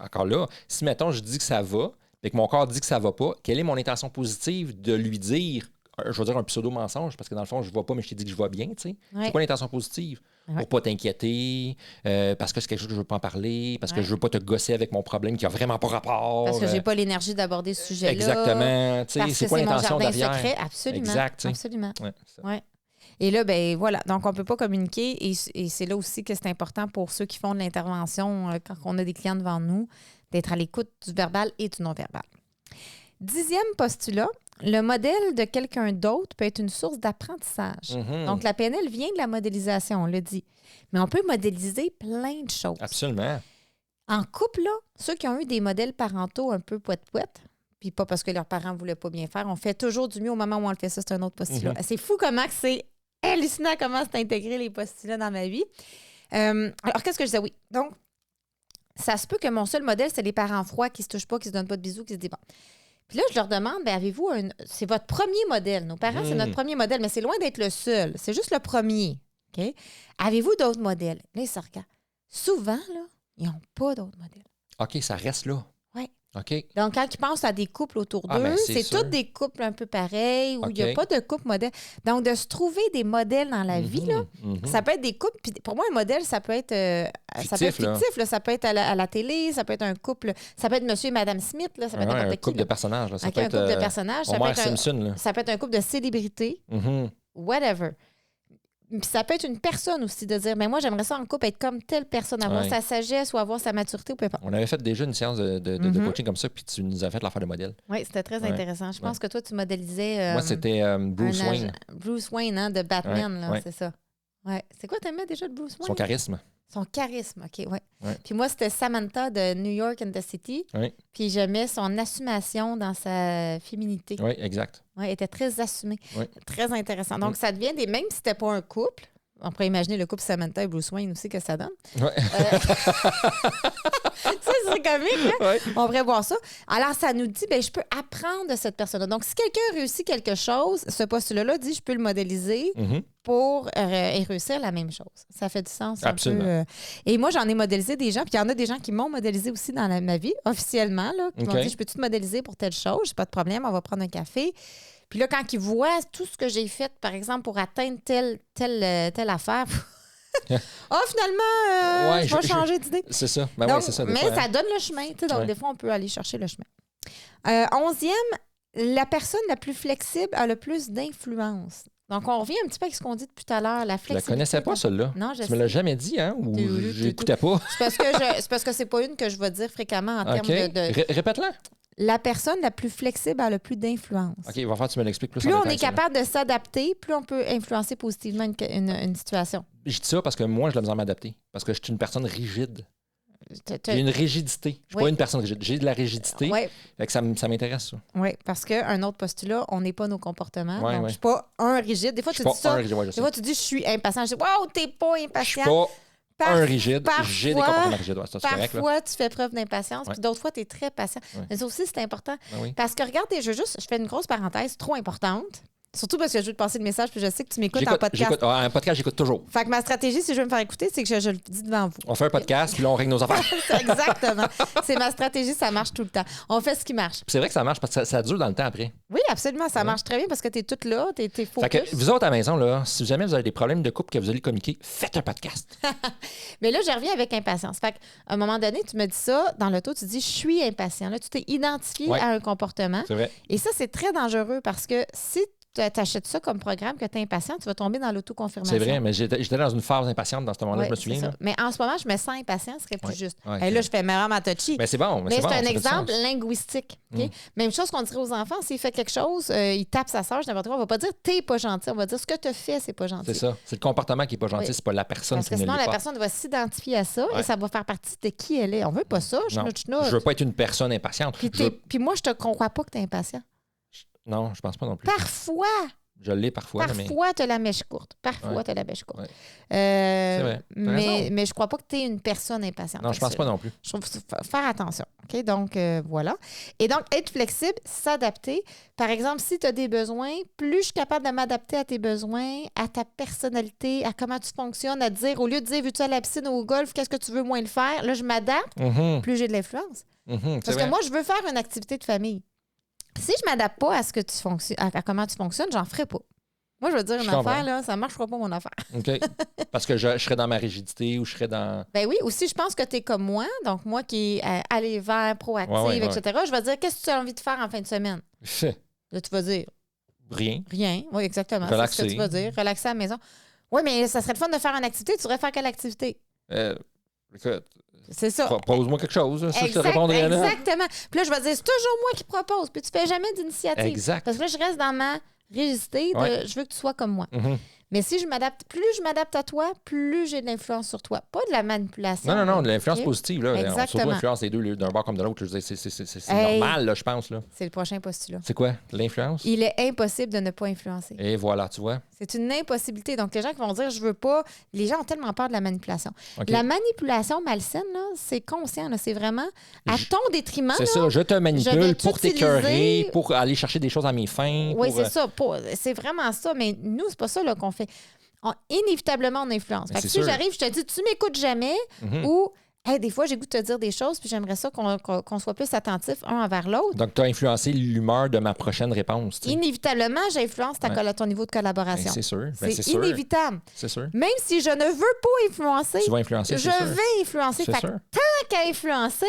encore là, si, mettons, je dis que ça va, et que mon corps dit que ça va pas, quelle est mon intention positive de lui dire, je vais dire un pseudo-mensonge, parce que dans le fond, je ne vois pas, mais je t'ai dit que je vois bien, tu sais. Ouais. C'est quoi l'intention positive? Pour pas t'inquiéter, parce que c'est quelque chose que je veux pas en parler, parce que je veux pas te gosser avec mon problème qui a vraiment pas rapport. Parce que j'ai pas l'énergie d'aborder ce sujet-là. Exactement. Tu sais, c'est quoi l'intention derrière? Secret. Absolument. Exact. Absolument. Ouais. Et là, ben voilà. Donc, on peut pas communiquer et c'est là aussi que c'est important pour ceux qui font de l'intervention quand on a des clients devant nous, d'être à l'écoute du verbal et du non-verbal. 10e postulat, le modèle de quelqu'un d'autre peut être une source d'apprentissage. Donc, la PNL vient de la modélisation, on l'a dit. Mais on peut modéliser plein de choses. Absolument. En couple, là, ceux qui ont eu des modèles parentaux un peu poète-poète, puis pas parce que leurs parents ne voulaient pas bien faire, on fait toujours du mieux au moment où on le fait. Ça, c'est un autre postulat. C'est fou comment que c'est hallucinant comment c'est intégré les postulats dans ma vie. Alors, qu'est-ce que je disais? Oui. Donc, ça se peut que mon seul modèle, c'est les parents froids qui se touchent pas, qui se donnent pas de bisous, qui se disent bon. Puis là, je leur demande, bien, avez-vous c'est votre premier modèle. Nos parents, c'est notre premier modèle, mais c'est loin d'être le seul. C'est juste le premier. OK? Avez-vous d'autres modèles? Là, ils se regardent. Souvent, là, ils n'ont pas d'autres modèles. OK, ça reste là. Oui. OK. Donc, quand ils pensent à des couples autour d'eux, c'est tous des couples un peu pareils où il n'y a pas de couple modèle. Donc, de se trouver des modèles dans la vie, là, ça peut être des couples. Puis pour moi, un modèle, ça peut être fictif. Là. Ça peut être à la télé, ça peut être un couple, ça peut être Monsieur et Madame Smith, là, ça peut être n'importe qui. Un couple de personnages. Là. Ça peut un être, couple de personnages. Homer Simpson. Là. Ça peut être un couple de célébrités. Whatever. Puis ça peut être une personne aussi, de dire, mais moi, j'aimerais ça en couple, être comme telle personne, avoir Ouais. sa sagesse ou avoir sa maturité ou peu importe. On avait fait déjà une séance de coaching comme ça, puis tu nous as fait l'affaire de modèle. Oui, c'était très Ouais. intéressant. Je pense que toi, tu modélisais... Moi, c'était Bruce Wayne. Bruce Wayne, hein, de Batman, Ouais, là, ouais. c'est ça. Ouais. C'est quoi t'aimais déjà de Bruce Wayne? Son charisme. Son charisme, OK, ouais. Ouais. Puis moi, c'était Samantha de New York and the City. Oui, Puis j'aimais son assumation dans sa féminité. oui, exact. Ouais, elle était très assumée. Ouais. Très intéressant. Donc, ça devient même si c'était pas un couple, on pourrait imaginer le couple Samantha et Bruce Wayne aussi que ça donne. Ouais. Ça, c'est comique, hein? Ouais. On pourrait voir ça. Alors, ça nous dit, ben, je peux apprendre de cette personne-là. Donc, si quelqu'un réussit quelque chose, ce postulat-là dit, je peux le modéliser Mhm. pour et réussir la même chose. Ça fait du sens. Un Absolument. peu, Et moi, j'en ai modélisé des gens, puis il y en a des gens qui m'ont modélisé aussi dans ma vie, officiellement, là, qui m'ont OK. dit, je peux-tu te modéliser pour telle chose? J'ai pas de problème, on va prendre un café. Puis là, quand ils voient tout ce que j'ai fait, par exemple, pour atteindre telle affaire, finalement, Ouais, je vais je- changer d'idée. C'est ça. Ben Donc, ouais, c'est ça. des mais fois, ça hein. donne le chemin. Tu sais, donc, Ouais. des fois, on peut aller chercher le chemin. 11e, la personne la plus flexible a le plus d'influence. Donc, on revient un petit peu avec ce qu'on dit depuis tout à l'heure, la Je la flexibilité. connaissais pas, celle-là. Non, je Tu me l'as jamais dit, hein? Ou Tu- j'écoutais pas? C'est parce que c'est pas une que je vais dire fréquemment en OK. termes de... Répète-la. La personne la plus flexible a le plus d'influence. OK, il va falloir que tu me l'expliques plus Plus en on détail, est ça, là. capable de s'adapter, plus on peut influencer positivement une situation. Je dis ça parce que moi, je l'ai besoin de m'adapter. Parce que je suis une personne rigide. T'as- J'ai une rigidité. Je suis Oui. pas une personne rigide. J'ai de la rigidité. Oui, Fait que ça m'intéresse, ça. oui, parce qu'un autre postulat, on n'est pas nos comportements. Ouais, donc, ouais. je suis pas un rigide. Des fois, Je tu suis dis pas ça. un rigide. Ouais, je Des sais. fois, tu dis, je suis impatient. Je dis, wow, t'es pas Je suis impatient. pas un rigide. parfois- J'ai des comportements rigides. Ouais, ça, c'est correct, là. Parfois, tu fais preuve d'impatience, Ouais. puis d'autres fois, tu es très patient. Ouais. Mais ça aussi, c'est important. Ben oui. Parce que, regardez, je fais une grosse parenthèse trop importante. Surtout parce que je veux te passer le message, puis je sais que tu m'écoutes en podcast. Un podcast, j'écoute toujours. Fait que ma stratégie, si je veux me faire écouter, c'est que je le dis devant vous. On fait un podcast, puis là, on règle nos affaires. Exactement. C'est ma stratégie, ça marche tout le temps. On fait ce qui marche. C'est vrai que ça marche parce que ça dure dans le temps après. Oui, absolument, ça marche très bien parce que tu es toute là, tu es Fait focus. que vous autres à la maison, là, si jamais vous avez des problèmes de couple que vous allez communiquer, faites un podcast. Mais là, je reviens avec impatience. Fait qu'à un moment donné, tu me dis ça, dans l'auto, tu dis « je suis impatient ». Là, tu t'es identifié Ouais. à un comportement. C'est vrai. Et ça, c'est très dangereux parce que si tu achètes ça comme programme, que tu es impatient, tu vas tomber dans l'autoconfirmation. C'est vrai, mais j'étais dans une phase impatiente dans ce moment-là, Ouais, je me c'est souviens. ça. Là. Mais en ce moment, je me sens impatient, ce serait plus Ouais. juste. Ouais, Et c'est là, vrai. je fais ma touchy. Mais c'est bon. Mais c'est c'est bon, un ça fait du exemple sens. linguistique. OK? Même chose qu'on dirait aux enfants, s'il fait quelque chose, il tape sa sœur, n'importe quoi, on va pas dire t'es pas gentil, on va dire ce que tu fais, c'est pas gentil. C'est ça. C'est le comportement qui n'est pas gentil, Oui. c'est pas la personne Parce qui que ne sinon, l'est la pas. personne va s'identifier à ça Ouais. et ça va faire partie de qui elle est. On veut pas ça, Non, chnout. je veux pas être une personne impatiente. Puis, Je veux- puis moi, je te crois pas que tu es impatient. Non, je pense pas non plus. Parfois, Je l'ai parfois, mais parfois, tu as la mèche courte. Parfois, Ouais. tu as la mèche courte. Ouais. C'est vrai. T'as raison. Mais je crois pas que tu es une personne impatiente. non, je pense pas non plus. Je trouve faire attention. OK? Donc, voilà. Et donc, être flexible, s'adapter. Par exemple, si tu as des besoins, plus je suis capable de m'adapter à tes besoins, à ta personnalité, à comment tu fonctionnes, à te dire, au lieu de dire, veux-tu aller à la piscine ou au golf, qu'est-ce que tu veux moins le faire? Là, je m'adapte, Mhm, plus j'ai de l'influence. mhm, c'est Parce que vrai. moi, je veux faire une activité de famille. Si je m'adapte pas à ce que tu fonctionnes, à comment tu fonctionnes, j'en ferai pas. Moi, je veux dire une Je comprends. affaire, là, ça marchera pas mon affaire. OK. Parce que je serais dans ma rigidité ou je serais dans. Ben oui, aussi, je pense que tu es comme moi, donc moi qui est allée vers, proactive, Ouais, etc. Je vais dire, qu'est-ce que tu as envie de faire en fin de semaine? Là, tu vas dire, Rien. rien. Oui, exactement. C'est ce Relaxer. que tu vas dire. Relaxer à la maison. Oui, mais ça serait le fun de faire une activité. Tu voudrais faire quelle activité? Écoute, C'est ça. pose-moi quelque chose. Ça, je te Exact- répondrais là. Exactement. Puis là, je vais dire, c'est toujours moi qui propose. Puis tu fais jamais d'initiative. Exact. Parce que là, je reste dans ma rigidité de Ouais. je veux que tu sois comme moi. Mhm. Mais si je m'adapte, plus je m'adapte à toi, plus j'ai de l'influence sur toi. Pas de la manipulation. Non, de l'influence OK? positive. Là. On Exactement. s'auto-influence les deux d'un bord comme de l'autre. Je veux dire, c'est Hey. normal, là, je pense. Là. C'est le prochain postulat. C'est quoi? L'influence? Il est impossible de ne pas influencer. Et voilà, tu vois. C'est une impossibilité. Donc, les gens qui vont dire je veux pas, les gens ont tellement peur de la manipulation. OK. La manipulation malsaine, là, c'est conscient. là. C'est vraiment à ton détriment. C'est là. ça, je te je manipule vais pour t'utiliser- t'écœurer, pour aller chercher des choses à mes fins. Oui, pour, c'est ça. C'est vraiment ça. Mais nous, c'est pas ça là, qu'on fait. Inévitablement, on influence. Mais Fait que c'est si sûr. j'arrive, je te dis, tu m'écoutes jamais Mhm. ou hey, des fois, j'ai goût de te dire des choses, puis j'aimerais ça qu'on soit plus attentifs un envers l'autre. Donc, tu as influencé l'humeur de ma prochaine réponse. tu sais. Inévitablement, j'influence ton niveau de Ben, collaboration. c'est sûr. Ben, c'est c'est sûr. inévitable. C'est sûr. Même si je ne veux pas influencer, Tu vas influencer, je c'est sûr. vais influencer. C'est Fait que sûr. tant qu'à influencer,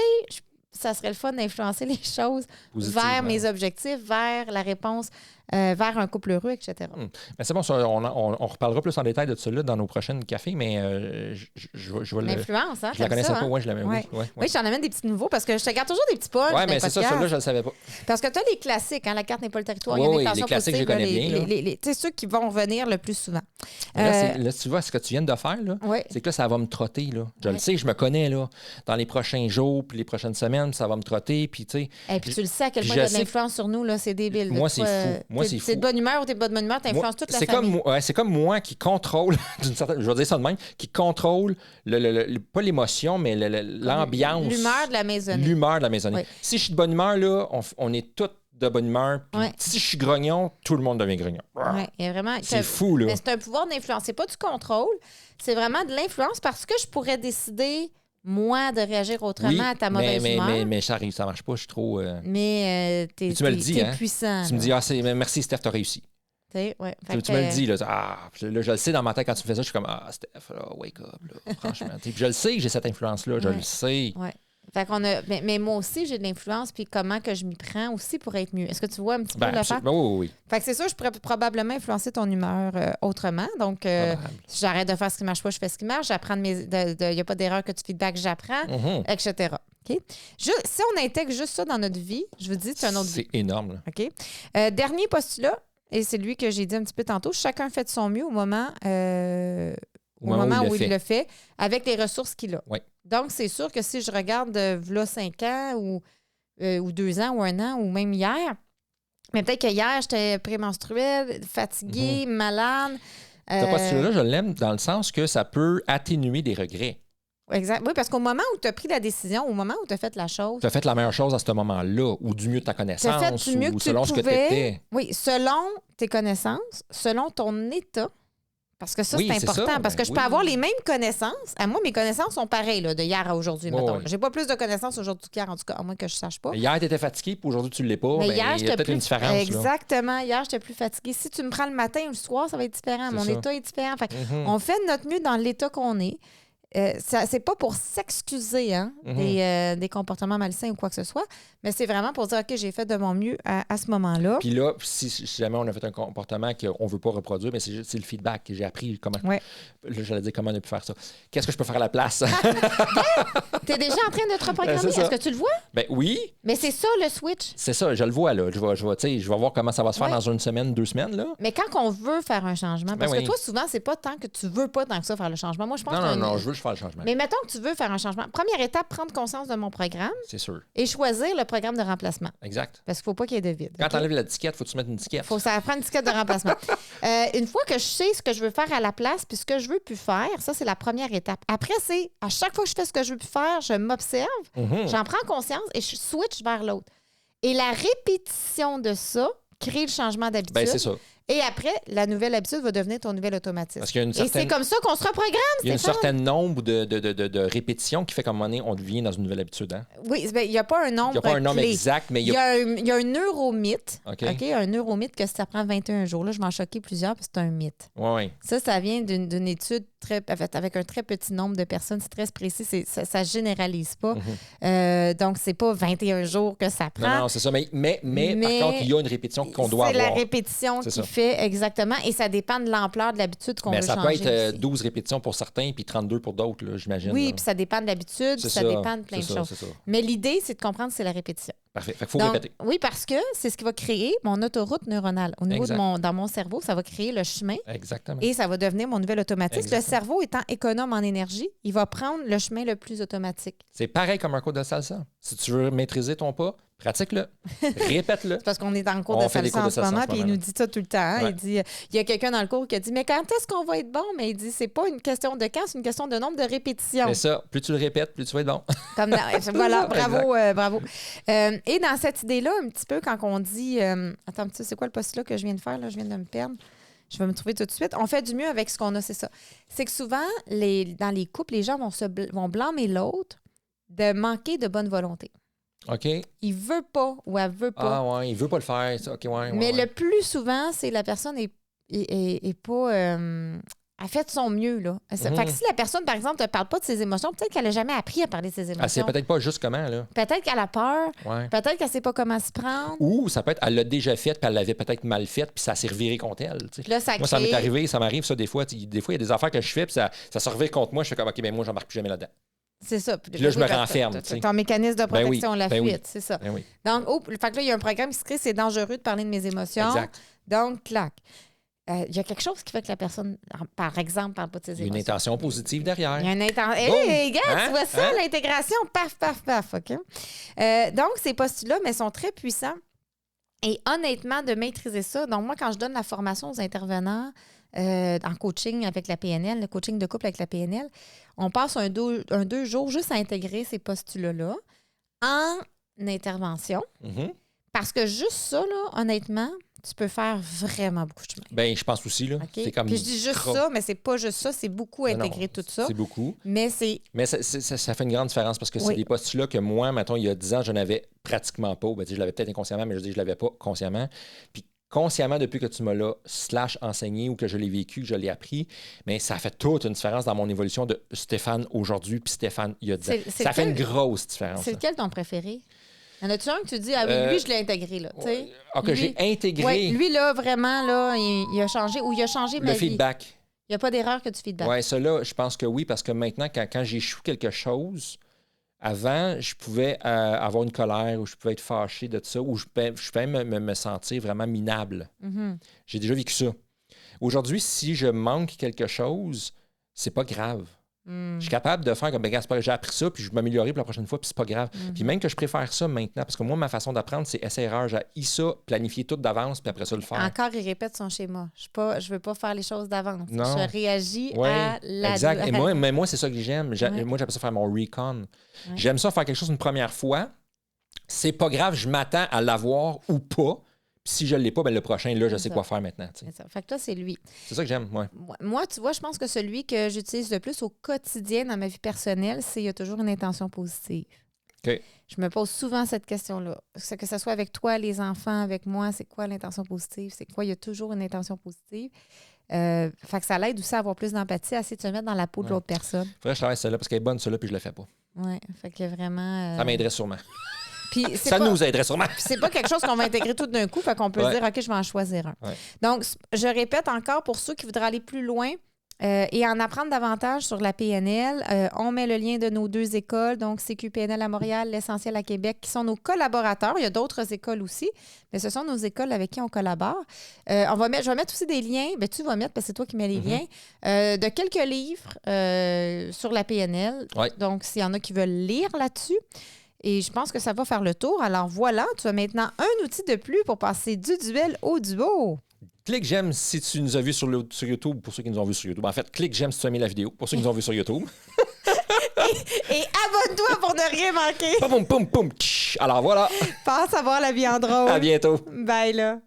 ça serait le fun d'influencer les choses Positivement. vers mes objectifs, vers la réponse vers un couple heureux, etc. Mais c'est bon, ça, on reparlera plus en détail de ça là, dans nos prochains cafés, mais je vais L'influence, hein? Je la connaissais ça, pas, hein? ouais, je l'avais. Ouais. Oui, je t'en amène des petits nouveaux parce que je te garde toujours des petits punchs. Oui, mais c'est ça, ceux-là, je ne le savais pas. Parce que tu as les classiques, hein? La carte n'est pas le territoire. Oui, il y a oui, l'intention les classiques, positive, je les connais bien. C'est ceux qui vont revenir le plus souvent. Là, tu vois, ce que tu viens de faire, là, ouais. c'est que là, ça va me trotter. Là. Je le sais, je me connais. Là. Dans les prochains jours, puis les prochaines semaines, ça va me trotter. Puis, tu sais. Et puis, tu le sais à quel point tu as de l'influence sur nous, là, c'est débile. Moi, c'est fou. Moi, c'est fou. T'es de bonne humeur ou t'es pas de bonne humeur, t'influences toute la famille. C'est comme moi qui contrôle, d'une certaine. Je vais dire ça de même, qui contrôle pas l'émotion, mais l'ambiance. L'humeur de la maisonnée. L'humeur de la maisonnée. Oui. Si je suis de bonne humeur, là, on est tous de bonne humeur. Puis si je suis grognon, tout le monde devient grognon. Oui, vraiment. C'est fou, là. Mais c'est un pouvoir d'influence. C'est pas du contrôle, c'est vraiment de l'influence parce que je pourrais décider, moi, de réagir autrement à ta mauvaise humeur. Mais ça arrive, ça marche pas, je suis trop... Mais t'es puissant. Tu me dis, merci Steph, t'as réussi. Ouais. Tu me le dis, là, je le sais dans ma tête quand tu me fais ça, je suis comme, Steph, là, wake up, là, franchement. Puis je le sais que j'ai cette influence-là, je le sais. Ouais. Fait qu'on a, mais moi aussi, j'ai de l'influence, puis comment que je m'y prends aussi pour être mieux. Est-ce que tu vois un petit peu l'affaire? Oui. Fait que c'est ça, je pourrais probablement influencer ton humeur autrement. Donc, si j'arrête de faire ce qui marche pas, je fais ce qui marche. J'apprends il n'y a pas d'erreur que tu feedback, j'apprends, etc. OK? Si on intègre juste ça dans notre vie, je vous dis, c'est un autre vie. C'est énorme. Là. OK? Dernier postulat, et c'est lui que j'ai dit un petit peu tantôt, chacun fait de son mieux au moment où il le fait, avec les ressources qu'il a. Oui. Donc, c'est sûr que si je regarde v'là 5 ans ou 2 ans ou 1 an ou même hier, mais peut-être que hier, j'étais prémenstruelle, fatiguée, malade. Ce postulat-là, je l'aime dans le sens que ça peut atténuer des regrets. Exact. Oui, parce qu'au moment où tu as pris la décision, au moment où tu as fait la chose... Tu as fait la meilleure chose à ce moment-là, ou du mieux de ta connaissance, ou selon ce que tu étais. Oui, selon tes connaissances, selon ton état. Parce que ça, c'est important. Parce que je peux avoir les mêmes connaissances. Moi, mes connaissances sont pareilles là, de hier à aujourd'hui. Mettons. J'ai pas plus de connaissances aujourd'hui qu'hier, en tout cas, à moins que je sache pas. Hier, tu étais fatiguée, puis aujourd'hui, tu ne l'es pas. Mais hier, il y a peut-être une différence. Exactement. Hier, j'étais plus fatiguée. Si tu me prends le matin ou le soir, ça va être différent. Mon état est différent. Fait, on fait de notre mieux dans l'état qu'on est. C'est pas pour s'excuser des comportements malsains ou quoi que ce soit, mais c'est vraiment pour dire, OK, j'ai fait de mon mieux à ce moment-là. Puis là, si jamais on a fait un comportement qu'on ne veut pas reproduire, mais c'est le feedback que j'ai appris comment. Ouais. Là, j'allais dire comment on a pu faire ça. Qu'est-ce que je peux faire à la place? Tu es déjà en train de te reprogrammer. Est-ce que tu le vois? Ben oui. Mais c'est ça le switch. C'est ça, je le vois là. Je vais voir comment ça va se faire dans une semaine, 2 semaines. Là. Mais quand on veut faire un changement, parce que toi, souvent, c'est pas tant que tu veux pas tant que ça faire le changement. Moi, je pense non, je veux faire le changement. Mais mettons que tu veux faire un changement. Première étape, prendre conscience de mon programme. C'est sûr. Et choisir le programme de remplacement. Exact. Parce qu'il ne faut pas qu'il y ait de vide. Quand tu enlèves l'étiquette, il faut que tu mettes une étiquette. Ça prend une étiquette de remplacement. Une fois que je sais ce que je veux faire à la place puis ce que je veux plus faire, ça, c'est la première étape. Après, c'est à chaque fois que je fais ce que je veux plus faire, je m'observe, j'en prends conscience et je switch vers l'autre. Et la répétition de ça crée le changement d'habitude. Ben, c'est ça. Et après, la nouvelle habitude va devenir ton nouvel automatisme. Parce qu'il y a une certaine... Et c'est comme ça qu'on se reprogramme, Il y a un certain nombre de répétitions qui fait qu'à un moment donné, on devient dans une nouvelle habitude. Hein? Oui, il n'y a pas un nombre. Il n'y a pas un nombre exact, mais il y a un neuromythe. OK? Un neuromythe que ça prend 21 jours. Là, je vais en choquer plusieurs parce que c'est un mythe. Oui. Ça vient d'une étude avec un très petit nombre de personnes. C'est très précis. Ça ne généralise pas. Donc, c'est pas 21 jours que ça prend. Non, c'est ça. Mais par contre, il y a une répétition qu'on doit avoir. C'est la répétition qui fait exactement. Et ça dépend de l'ampleur de l'habitude qu'on veut changer. Ça peut être 12 répétitions pour certains puis 32 pour d'autres, j'imagine. Oui, puis ça dépend de l'habitude, ça dépend de plein de choses. Mais l'idée, c'est de comprendre que c'est la répétition. Parfait. Fait qu'il faut répéter. Oui, parce que c'est ce qui va créer mon autoroute neuronale. Au niveau dans mon cerveau, ça va créer le chemin. Exactement. Et ça va devenir mon nouvel automatisme. Le cerveau étant économe en énergie, il va prendre le chemin le plus automatique. C'est pareil comme un cours de salsa. Si tu veux maîtriser ton pas, pratique-le. Répète-le. C'est parce qu'on est dans le cours de salsa en ce moment, puis il nous dit ça tout le temps. Hein? Ouais. Il y a quelqu'un dans le cours qui a dit, mais quand est-ce qu'on va être bon? Mais il dit, c'est pas une question de quand, c'est une question de nombre de répétitions. C'est ça. Plus tu le répètes, plus tu vas être bon. Voilà, bravo. Et dans cette idée-là, un petit peu, quand on dit... attends, c'est quoi le postulat que je viens de faire? Là? Je viens de me perdre. Je vais me trouver tout de suite. On fait du mieux avec ce qu'on a, c'est ça. C'est que souvent, dans les couples, les gens vont blâmer l'autre de manquer de bonne volonté. OK. Il veut pas ou elle veut pas. Ah ouais, il veut pas le faire. OK, ouais. Mais le plus souvent, c'est la personne est pas... elle fait de son mieux, là. Fait que si la personne, par exemple, ne te parle pas de ses émotions, peut-être qu'elle n'a jamais appris à parler de ses émotions. Elle sait peut-être pas juste comment, là. Peut-être qu'elle a peur. Ouais. Peut-être qu'elle ne sait pas comment s'y prendre. Ou ça peut être, elle l'a déjà fait, puis elle l'avait peut-être mal fait, puis ça s'est reviré contre elle. Tu sais. Puis là, ça Moi, ça m'est crée- arrivé, ça m'arrive ça des fois. Des fois, il y a des affaires que je fais, puis ça se revire contre moi. Je fais comme, OK, ben moi, j'embarque plus jamais là-dedans. C'est ça. Puis là, je me renferme, Ton tu sais. mécanisme de Ben oui, protection, la ben fuite, oui. c'est ça. Ben oui. Donc, fait que là, il y a un programme qui se crée, c'est dangereux de parler de mes émotions. Exact. Donc, clac. Il y a quelque chose qui fait que la personne, par exemple, parle pas de ses Il y a émotions. une intention positive derrière. Il y a une intention. Boum! Hey, gars, Hein? tu vois ça, Hein? l'intégration, paf, paf, paf, OK? Donc, ces postulats, mais sont très puissants. Et honnêtement, de maîtriser ça, donc moi, quand je donne la formation aux intervenants en coaching avec la PNL, le coaching de couple avec la PNL, on passe un 2 jours juste à intégrer ces postulats-là en intervention. Mhm. Parce que juste ça, là, honnêtement, tu peux faire vraiment beaucoup de chemin. Ben, je pense aussi, là. OK? C'est comme. Puis je dis juste ça, mais c'est pas juste ça, c'est beaucoup Non, non, intégrer tout ça. C'est beaucoup. Mais c'est Mais ça fait une grande différence parce que c'est Oui. des postulats que moi, mettons, il y a 10 ans, je n'avais pratiquement pas. Ben, tu sais, je l'avais peut-être inconsciemment, mais je dis je l'avais pas consciemment. Puis consciemment, depuis que tu me l'as enseigné ou que je l'ai vécu, que je l'ai appris, mais ça fait toute une différence dans mon évolution de Stéphane aujourd'hui puis Stéphane il y a 10 ans. C'est Ça fait une lequel- grosse différence. c'est là. lequel ton préféré? Y en a-tu un que tu dis, ah oui, lui, je l'ai intégré, là, tu sais? Ah, que Lui- j'ai intégré Oui, lui, là, vraiment, là, il a changé, ou il a changé ma le vie. feedback. Il n'y a pas d'erreur que tu feedback. Oui, ça là, je pense que oui, parce que maintenant, quand j'échoue quelque chose, avant, je pouvais avoir une colère ou je pouvais être fâché de ça, ou je pouvais me sentir vraiment minable. Mhm. J'ai déjà vécu ça. Aujourd'hui, si je manque quelque chose, c'est pas grave. Mm. Je suis capable de faire comme, ben, gars, c'est pas grave, j'ai appris ça, puis je vais m'améliorer pour la prochaine fois, puis c'est pas grave. Puis même que je préfère ça maintenant, parce que moi, ma façon d'apprendre, c'est essai-erreur. J'ai ça, planifier tout d'avance, puis après ça, le faire. Encore, il répète son schéma. Je veux pas faire les choses d'avance. Non. Je réagis Oui, à la... exact. Et moi, c'est ça que j'aime. Ouais. Moi, j'appelle ça faire mon recon. Ouais. J'aime ça faire quelque chose une première fois. C'est pas grave, je m'attends à l'avoir ou pas. Puis si je l'ai pas, ben le prochain, là, je C'est sais ça. quoi faire maintenant. tu sais. C'est ça. Fait que toi, c'est lui. C'est ça que j'aime, ouais. Moi, tu vois, je pense que celui que j'utilise le plus au quotidien dans ma vie personnelle, c'est il y a toujours une intention positive. OK. Je me pose souvent cette question-là. Que ce soit avec toi, les enfants, avec moi, c'est quoi l'intention positive? C'est quoi? Il y a toujours une intention positive. Fait que ça l'aide aussi à avoir plus d'empathie, à essayer de se mettre dans la peau de Ouais. l'autre personne. Faudrait que je travaille celle-là parce qu'elle est bonne, celle-là, puis je le fais pas. Oui, fait que vraiment... Ça m'aiderait sûrement. Puis c'est Ça pas- nous aiderait sûrement. Puis c'est pas quelque chose qu'on va intégrer tout d'un coup, fait qu'on peut se Ouais. dire, OK, je vais en choisir un. Ouais. Donc, je répète encore pour ceux qui voudraient aller plus loin et en apprendre davantage sur la PNL, on met le lien de nos 2 écoles, donc CQPNL à Montréal, l'Essentiel à Québec, qui sont nos collaborateurs. Il y a d'autres écoles aussi, mais ce sont nos écoles avec qui on collabore. Je vais mettre aussi des liens, ben, tu vas mettre, parce que c'est toi qui mets les liens, de quelques livres sur la PNL. Ouais. Donc, s'il y en a qui veulent lire là-dessus. Et je pense que ça va faire le tour. Alors voilà, tu as maintenant un outil de plus pour passer du duel au duo. Clique j'aime si tu nous as vus sur YouTube, pour ceux qui nous ont vus sur YouTube. En fait, clique j'aime si tu as aimé la vidéo, pour ceux qui nous ont vus sur YouTube. Et abonne-toi pour ne rien manquer. Poum, poum, poum. Alors voilà, Passe à voir la vie en drôle. à bientôt. Bye là.